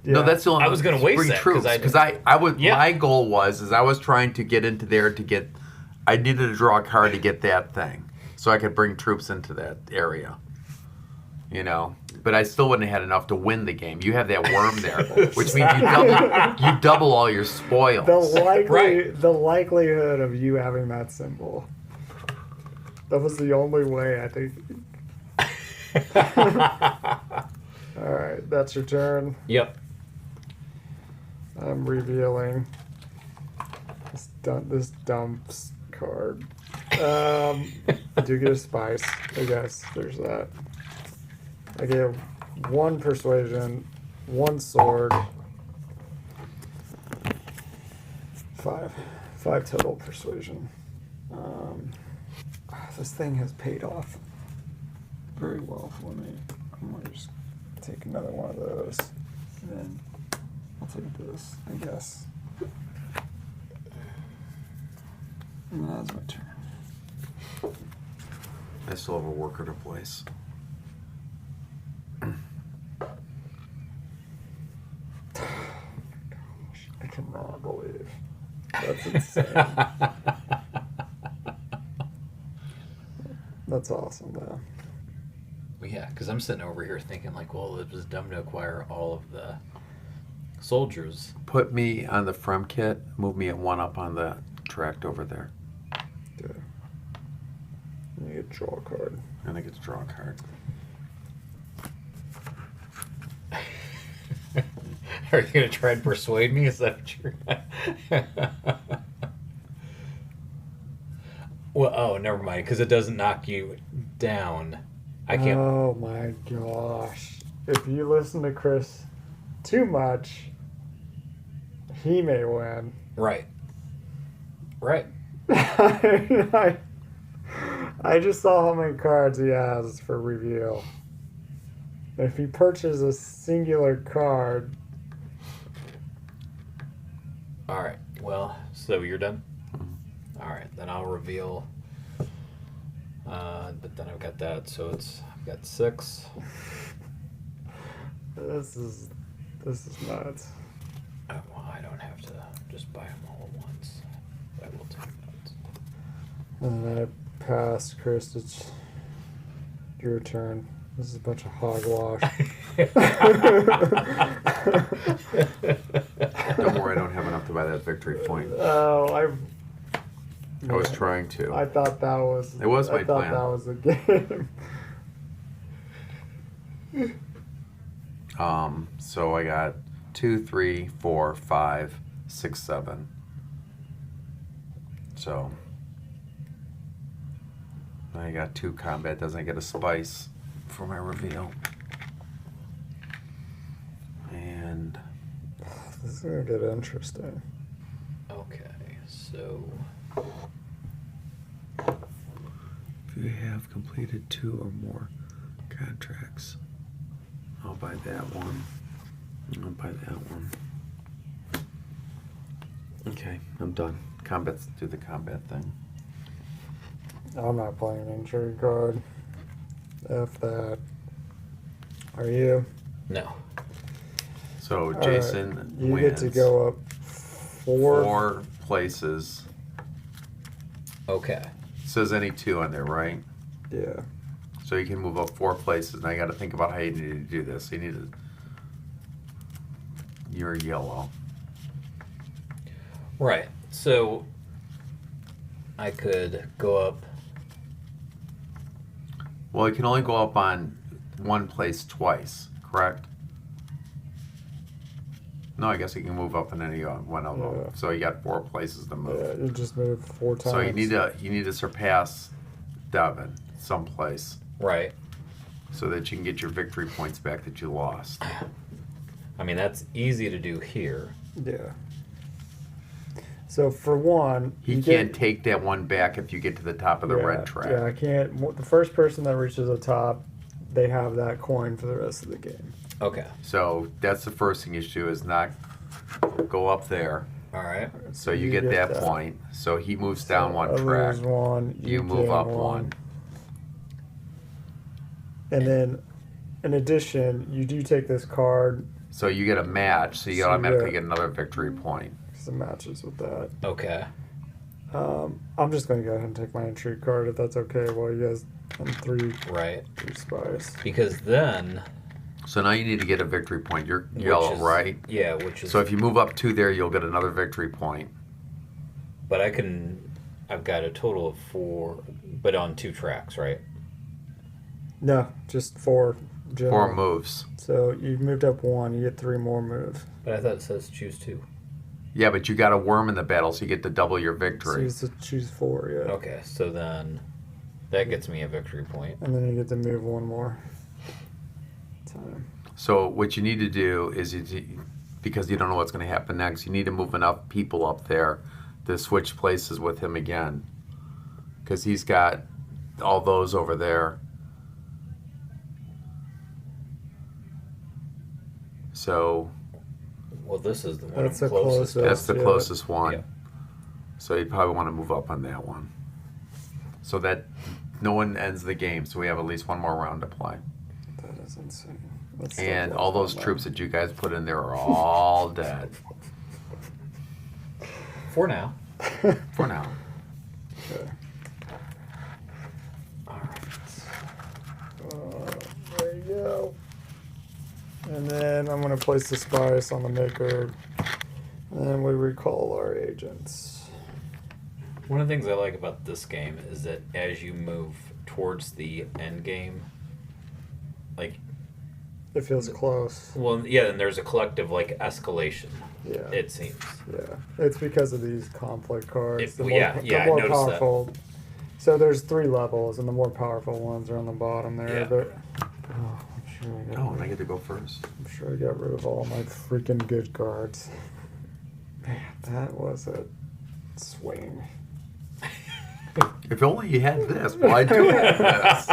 No, that's the only. I was gonna waste bring that, troops 'cause I was. Yeah. My goal was I was trying to get into there to get. I needed to draw a card to get that thing, so I could bring troops into that area. You know, but I still wouldn't have had enough to win the game. You have that worm there, which means you double all your spoils. The likelihood of you having that symbol. That was the only way, I think. All right, that's your turn. yep. I'm revealing this dumps card. I do get a spice, I guess. There's that. I get 1 persuasion, 1 sword, 5 total persuasion. This thing has paid off very well for me. I'm gonna just take another one of those, and then I'll take this, I guess. And that's my turn. I still have a worker to place. I cannot believe that's insane. That's awesome, though. Well, yeah, because I'm sitting over here thinking like, well, it was dumb to acquire all of the soldiers. Put me on the front kit. Move me at 1 up on the tract over there, Yeah. You get to draw a card. and I get to draw a card. Are you gonna try and persuade me? Is that what you're? Well, oh, never mind, because it doesn't knock you down. I can't. Oh my gosh. If you listen to Chris too much, he may win. Right. Right. I just saw how many cards he has for reveal. If he purchases a singular card, All right. Well, so you're done. All right, then I'll reveal. But then I've got that, so I've got 6. this is nuts. Oh, well, I don't have to just buy them all at once. I will take notes. And then I passed Chris. It's your turn. This is a bunch of hogwash. Don't worry, I don't have enough to buy that victory point. Oh, I was trying to. I thought that was. It was my I thought plan. that was the game. So I got 2, 3, 4, 5, 6, 7. So I got 2 combat. Doesn't get a spice for my reveal. And This is gonna get interesting. Okay, so if you have completed 2 or more contracts, I'll buy that one. I'll buy that one. Okay, I'm done. Combat's do the combat thing. I'm not playing an injury card. F that. Are you? no. So All Jason right, you wins. get to go up 4. Places. Okay. Says any 2 on there, right? Yeah. So you can move up 4 places. And I got to think about how you need to do this. You need to. You're yellow. Right. So I could go up. Well, you can only go up on 1 place twice, correct? No, I guess you can move up in any one of them. Yeah. So you got 4 places to move. Yeah, you just moved 4 times. So you need to surpass Devin someplace Right. so that you can get your victory points back that you lost. I mean, that's easy to do here. Yeah. So for one, He you can't get, take that one back if you get to the top of the red track. Yeah, I can't. The first person that reaches the top they have that coin for the rest of the game. Okay. So that's the first thing you should do is not go up there. All right. So you get that point. So he moves down one I track. lose one. You move gain up one. And then, in addition, you do take this card So you get a match. So you So you automatically get- get another victory point. because it matches with that. Okay. I'm just going to go ahead and take my entry card if that's okay. While you guys on three Right. spies. Because then. So now you need to get a victory point. You're which yellow, is- right? Yeah, which is. So if you move up 2 there, you'll get another victory point. But I've got a total of 4, but on 2 tracks, right? No, just 4. 4 moves. So you've moved up 1. You get 3 more moves. But I thought it says choose 2. Yeah, but you got a worm in the battle, so you get to double your So victory. you just choose 4. Yeah. Okay, so then that gets me a victory point. And then you get to move 1 more time. So what you need to do is, because you don't know what's going to happen next, you need to move enough people up there to switch places with him again. Because he's got all those over there. So Well, this is the one That's I'm the closest. closest. that's the Yeah. closest one. Yeah. So you probably want to move up on that one. So that no one ends the game, so we have at least one more round to play. That is insane. That's still And close all those on that. troops that you guys put in there are all dead. For now. For now. Okay. All right. There you go. And then I'm going to place the spice on the maker. And then we recall our agents. One of the things I like about this game is that as you move towards the end game, like, It feels close. well, yeah, and there's a collective like escalation. Yeah. It seems. Yeah. It's because of these conflict cards. Yeah, I more noticed that. powerful. So there's 3 levels, and the more powerful ones are on the bottom there. Yeah. But I'm sure I got Oh, and I get to go first. I'm sure I got rid of all my freaking good cards. Man, that was a swing. If only you had this. Why do you have this?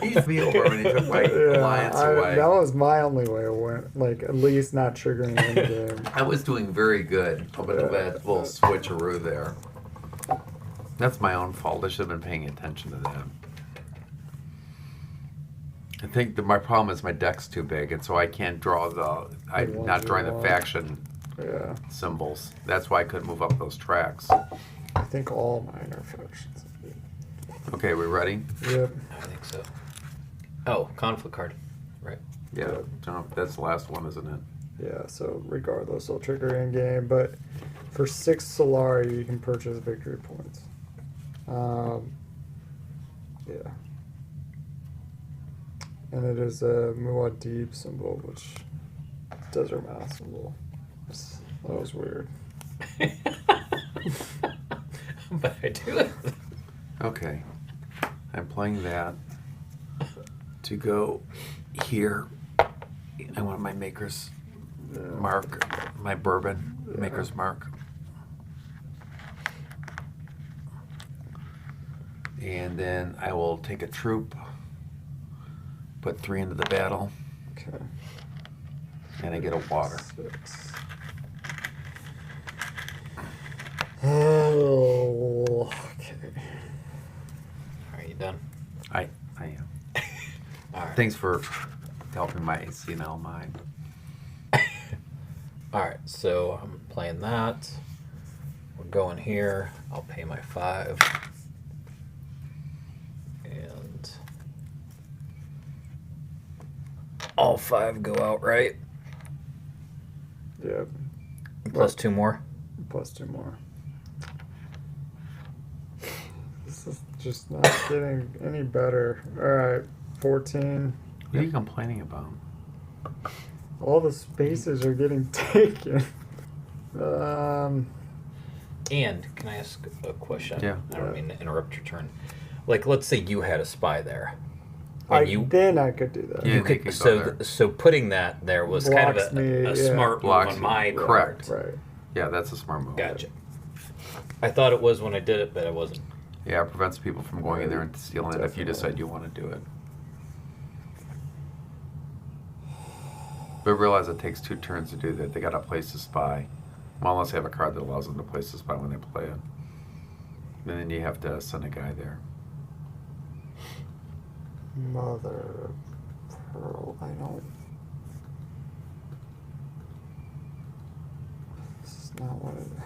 He beat me over when he took my alliance away. That was my only way of win. Like, at least not triggering any game. I was doing very good up until that little switcheroo there. That's my own fault. I should have been paying attention to that. I think that my problem is my deck's too big, and so I can't draw I'm not drawing the faction Yeah. symbols. That's why I couldn't move up those tracks. I think all mine are factions. Okay, we ready? Yep. I think so. Oh, conflict card. Right. Yeah, that's the last one, isn't it? Yeah, so regardless, I'll trigger in game. But for 6 Solari, you can purchase victory points. Yeah. And it is a Muad'Dib symbol, which desert math symbol. That was weird. But I do it. Okay. I'm playing that to go here. I want my maker's mark, my bourbon maker's mark. And then I will take a troop, put 3 into the battle, Okay. and I get a water. 6. Oh, okay. Are you done? I am. All right. Thanks for helping my CNL mind. All right. So I'm playing that. We're going here. I'll pay my 5. And all 5 go out, right? Yep. Plus 2 more. Plus 2 more. This is just not getting any better. Alright, 14. What are you complaining about? All the spaces are getting taken. And can I ask a question? Yeah. I don't mean to interrupt your turn. Like, let's say you had a spy there. And Then I could do that. Yeah. you they could, could go so there. So putting that there was kind of Blocks me, a yeah. smart move Blocks on you. my Correct. Right. Yeah, that's a smart move. Gotcha. I thought it was when I did it, but I wasn't. Yeah, it prevents people from going in there and stealing it if you Definitely. decide you want to do it. But realize it takes 2 turns to do that. They got to place a spy. Well, unless they have a card that allows them to place a spy when they play it. And then you have to send a guy there. Mother of pearl. I don't. This is not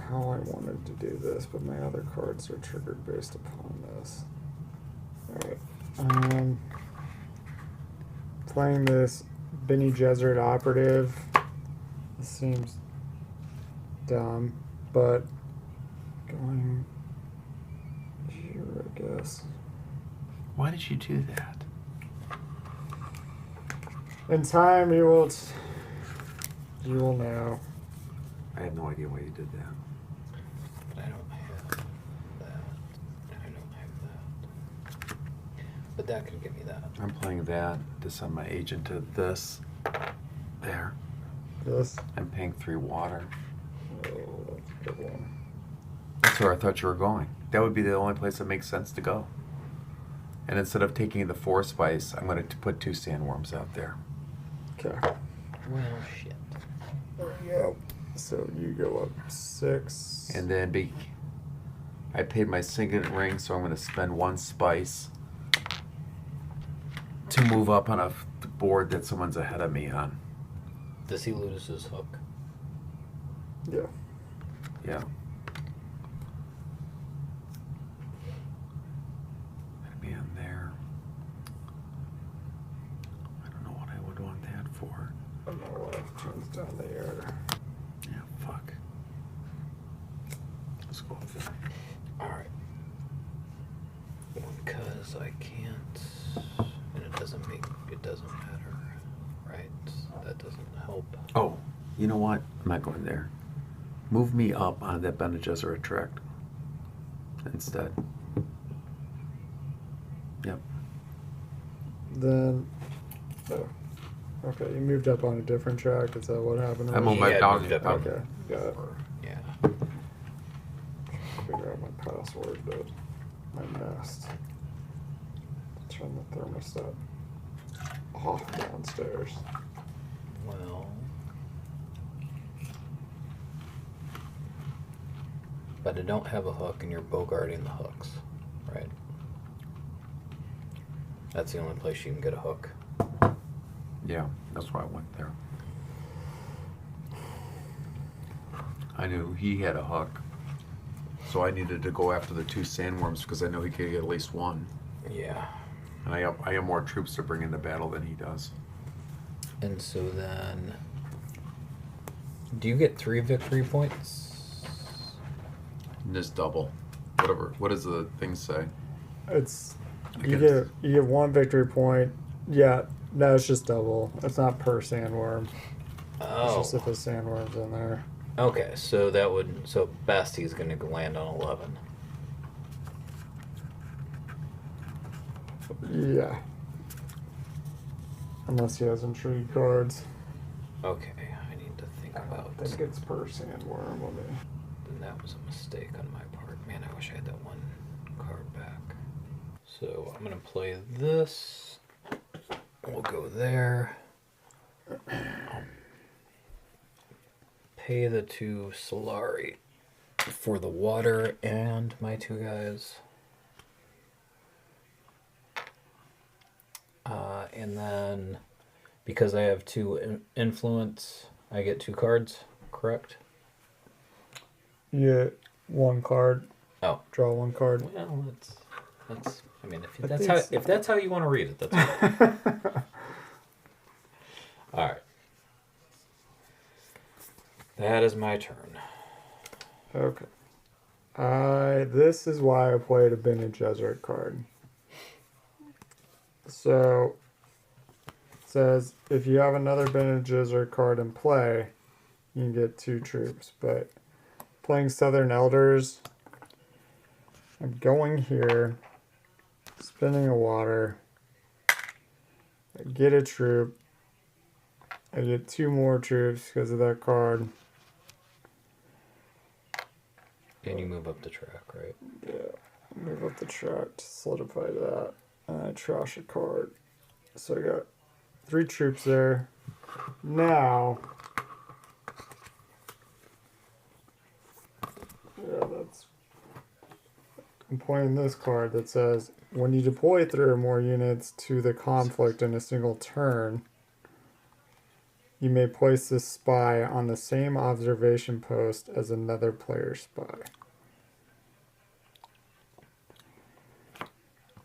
how I wanted to do this, but my other cards are triggered based upon this. Alright. Playing this Bene Gesserit operative. This seems dumb, but going here, I guess. Why did you do that? In time, you will know. I have no idea why you did that. But I don't have that. I don't have that. But that could give me that. I'm playing that to send my agent to this. There. This. I'm paying 3 water. Oh, that's a good one. That's where I thought you were going. That would be the only place that makes sense to go. And instead of taking the 4 spice, I'm going to put 2 sandworms out there. Okay. Well, shit. There we go. So you go up 6. And then I paid my signet ring, so I'm going to spend 1 spice to move up on a board that someone's ahead of me on. Does he lose his hook? Yeah. Yeah. Gonna be in there. I don't know what I would want that for. I don't know what turns down the air. Yeah, fuck. Let's go with that. Alright. Because I can't. And it doesn't matter. Right? That doesn't help. Oh, you know what? I'm not going there. Move me up on that Bene Gesserit track instead. Yep. Then. Oh. Okay, you moved up on a different track. Is that what happened? I moved my Yeah, dog. moved up. Okay, got it. Yeah. Figure out my password, but my nest. Turn the thermostat off downstairs. Well. But I don't have a hook, and you're bogarting the hooks, right? That's the only place you can get a hook. Yeah, that's why I went there. I knew he had a hook, so I needed to go after the 2 sandworms because I know he could get at least 1. Yeah. And I have more troops to bring into battle than he does. And so then, do you get 3 victory points? Just double. Whatever. What does the thing say? It's I you guess- get 1 victory point. Yeah, no, it's just double. It's not per sandworm. It's Oh. just if a sandworm's in there. Okay, so that would Bastie's going to land on 11. Yeah. Unless he has intrigue cards. Okay, I need to think I about. don't think it's per sandworm. Let me. Then that was a mistake on my part. Man, I wish I had that 1 card back. So I'm going to play this. We'll go there. Pay the 2 Solari for the water and my 2 guys. And then, because I have 2 influence, I get 2 cards, correct? You get 1 card. Oh. Draw 1 card. Well, that's. I mean, I if that's how you want to read it, that's fine. All right. That is my turn. Okay. This is why I played a Bene Gesserit card. So, it says if you have another Bene Gesserit card in play, you can get 2 troops. But playing Southern Elders, I'm going here, spinning a water, I get a troop, I get 2 more troops because of that card. And you move up the track, right? Yeah. Move up the track to solidify that. And I trash a card. So I got 3 troops there. Now, yeah, that's. I'm playing this card that says when you deploy 3 or more units to the conflict in a single turn, you may place this spy on the same observation post as another player's spy.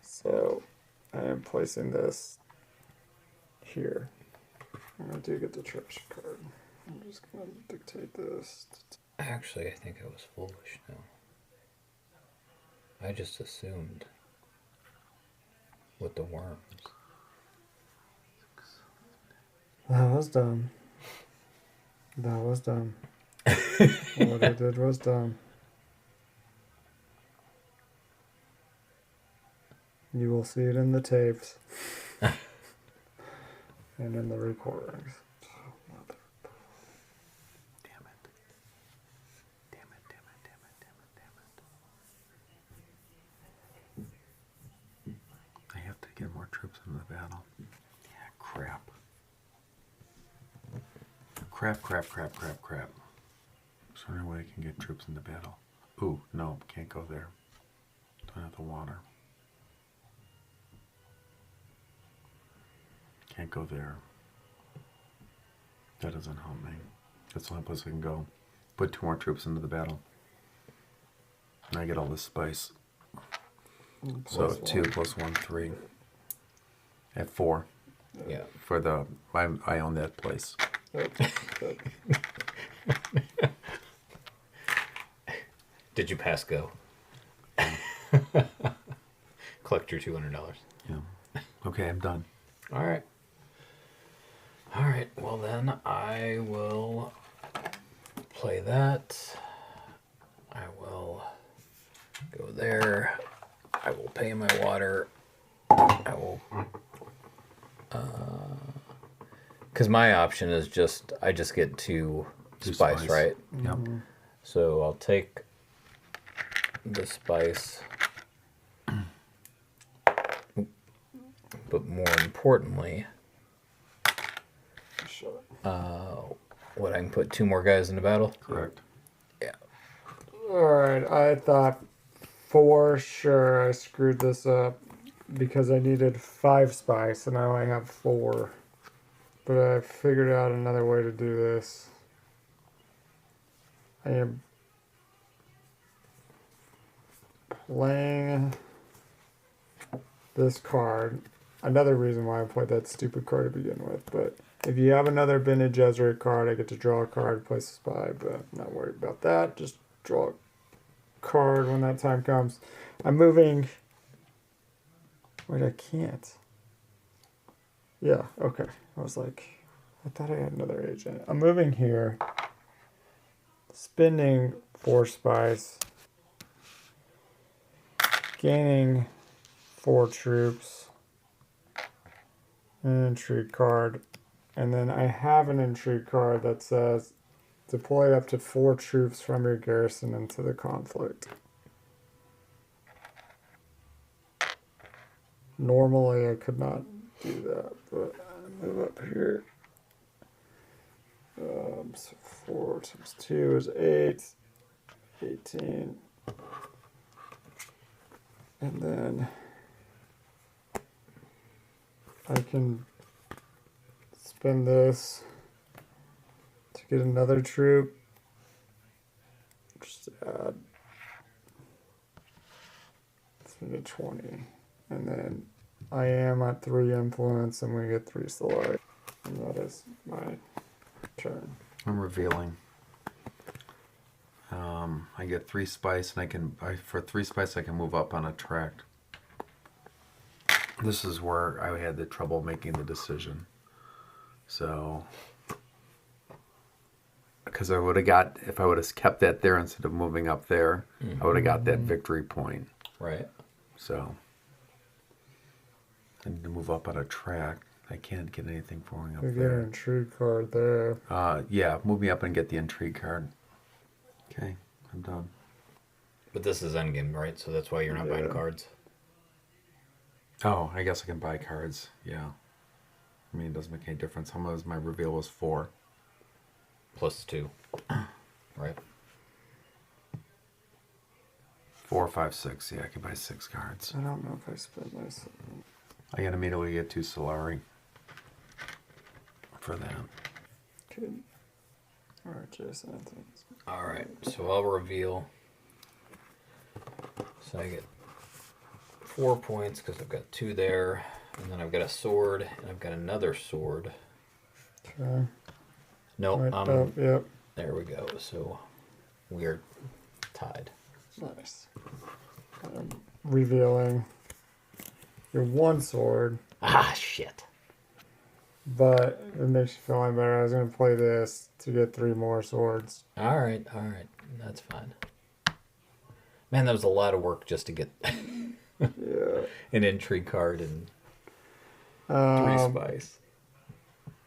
So I am placing this here. And I do get the trash card. I'm just going to dictate this. Actually, I think I was foolish now. I just assumed with the worms. That was dumb. That was dumb. What I did was dumb. You will see it in the tapes. And in the recordings. Damn it. Damn it, damn it, damn it, damn it, damn it. I have to get more troops in the battle. Yeah, crap. Crap. Is there any way I can get troops in the battle? Ooh, no, can't go there. Don't have the water. Can't go there. That doesn't help me. That's the only place I can go. Put 2 more troops into the battle. And I get all this spice. So 2 plus 1, 3. At 4. Yeah. For the I own that place. Did you pass go? Collect your $200. Yeah. Okay, I'm done. All right. All right. Well, then I will play that. I will go there. I will pay my water. I will. Because my option is I just get 2 spice, right? Yep. So I'll take the spice. But more importantly, what, I can put 2 more guys into battle? Correct. Yeah. Alright, I thought for sure I screwed this up because I needed 5 spice and now I have 4. But I figured out another way to do this. I am playing this card. Another reason why I played that stupid card to begin with. But if you have another Bene Gesserit card, I get to draw a card, place a spy. But I'm not worried about that. Just draw a card when that time comes. I'm moving. Wait, I can't. Yeah, okay. I was like, I thought I had another agent. I'm moving here. Spending 4 spice. Gaining 4 troops. An intrigue card. And then I have an intrigue card that says deploy up to 4 troops from your garrison into the conflict. Normally I could not do that, but I move up here. So 4 times 2 is 8. 18. And then I can spend this to get another troop. Just add 3 to 20. And then I am at 3 influence and we get 3 Solari. And that is my turn. I'm revealing. I get 3 spice, and for 3 spice I can move up on a tract. This is where I had the trouble making the decision. So, because I would have got, if I would have kept that there instead of moving up there, I would have got that victory point. Right. So, I need to move up on a tract. I can't get anything for going up You get there. an intrigue card there. Yeah, move me up and get the intrigue card. Okay, I'm done. But this is endgame, right? So that's why you're not buying Yeah. cards. Oh, I guess I can buy cards. Yeah. I mean, it doesn't make any difference. How much my reveal was 4? Plus 2. Right? 4, 5, 6. Yeah, I can buy 6 cards. I don't know if I spent my. I can immediately get 2 Solari for that. Good. All right, Jason. I think. Alright, so I'll reveal. So I get 4 points because I've got 2 there. And then I've got a sword, and I've got another sword. Okay. No, Right, yep. there we go. So we're tied. Nice. I'm revealing your 1 sword, Ah, shit. but it makes you feel any better. I was going to play this to get 3 more swords. Alright, that's fine. Man, that was a lot of work just to get Yeah. an intrigue card and 3 spice.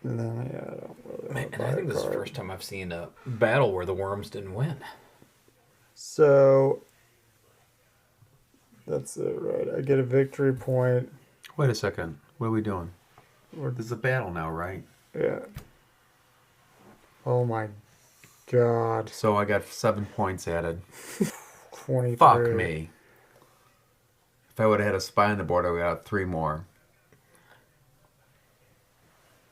And then, yeah, I don't really Man, have and a I think this is the card. first time I've seen a battle where the worms didn't win. So, that's it, right? I get a victory point. Wait a second. What are we doing? Or, This is a battle now, right? yeah. Oh my god. So I got 7 points added. 23. Fuck me. If I would have had a spy on the board, I would have got 3 more.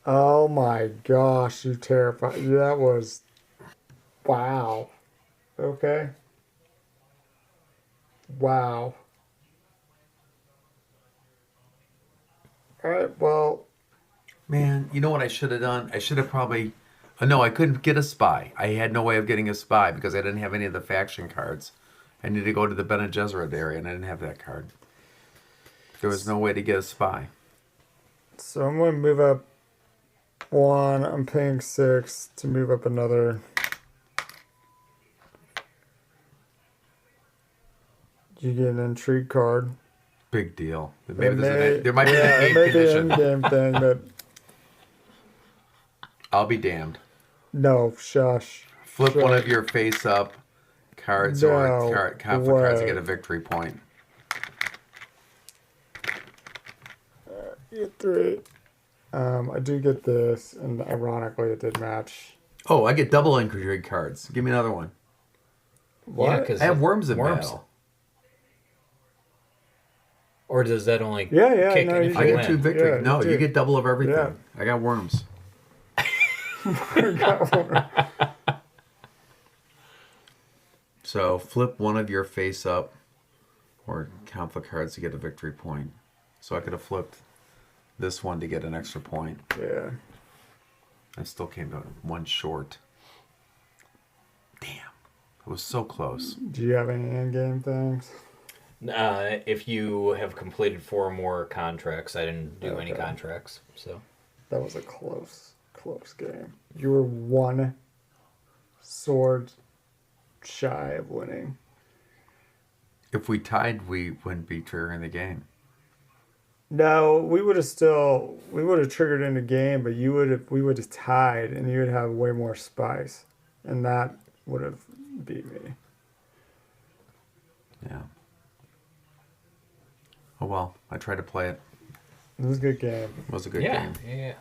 Oh my gosh, you terrified. That was. Wow. Okay. Wow. Alright, well. Man, you know what I should have done? I should have probably... no, I couldn't get a spy. I had no way of getting a spy because I didn't have any of the faction cards. I needed to go to the Bene Gesserit area, and I didn't have that card. There was no way to get a spy. So I'm going to move up 1. I'm paying 6 to move up another. You get an intrigue card. Big deal. Maybe It there might be yeah, an it end may be condition. an end game thing that. I'll be damned. No, shush. Flip one Shush. of your face-up cards No or conflict cards to way. get a victory point. You get 3. I do get this, and ironically, it did match. Oh, I get double intrigue cards. Give me another one. What? Yeah, because I have worms in battle. Or does that only Yeah, kick no, in you if I you get win? 2 victory. Yeah, no, you you do. get double of everything. Yeah. I got worms. So flip one of your face-up or conflict cards to get a victory point. So I could have flipped this one to get an extra point. Yeah. I still came out 1 short. Damn. It was so close. Do you have any end game things? If you have completed 4 more contracts, I didn't do any Okay. contracts, so That was a close game. You were 1 sword shy of winning. If we tied, we wouldn't be triggering the game. No, we would have triggered in the game, but we would have tied, and you would have way more spice, and that would have beat me. Yeah. Oh well, I tried to play it. It was a good game. It was a good yeah, game. yeah.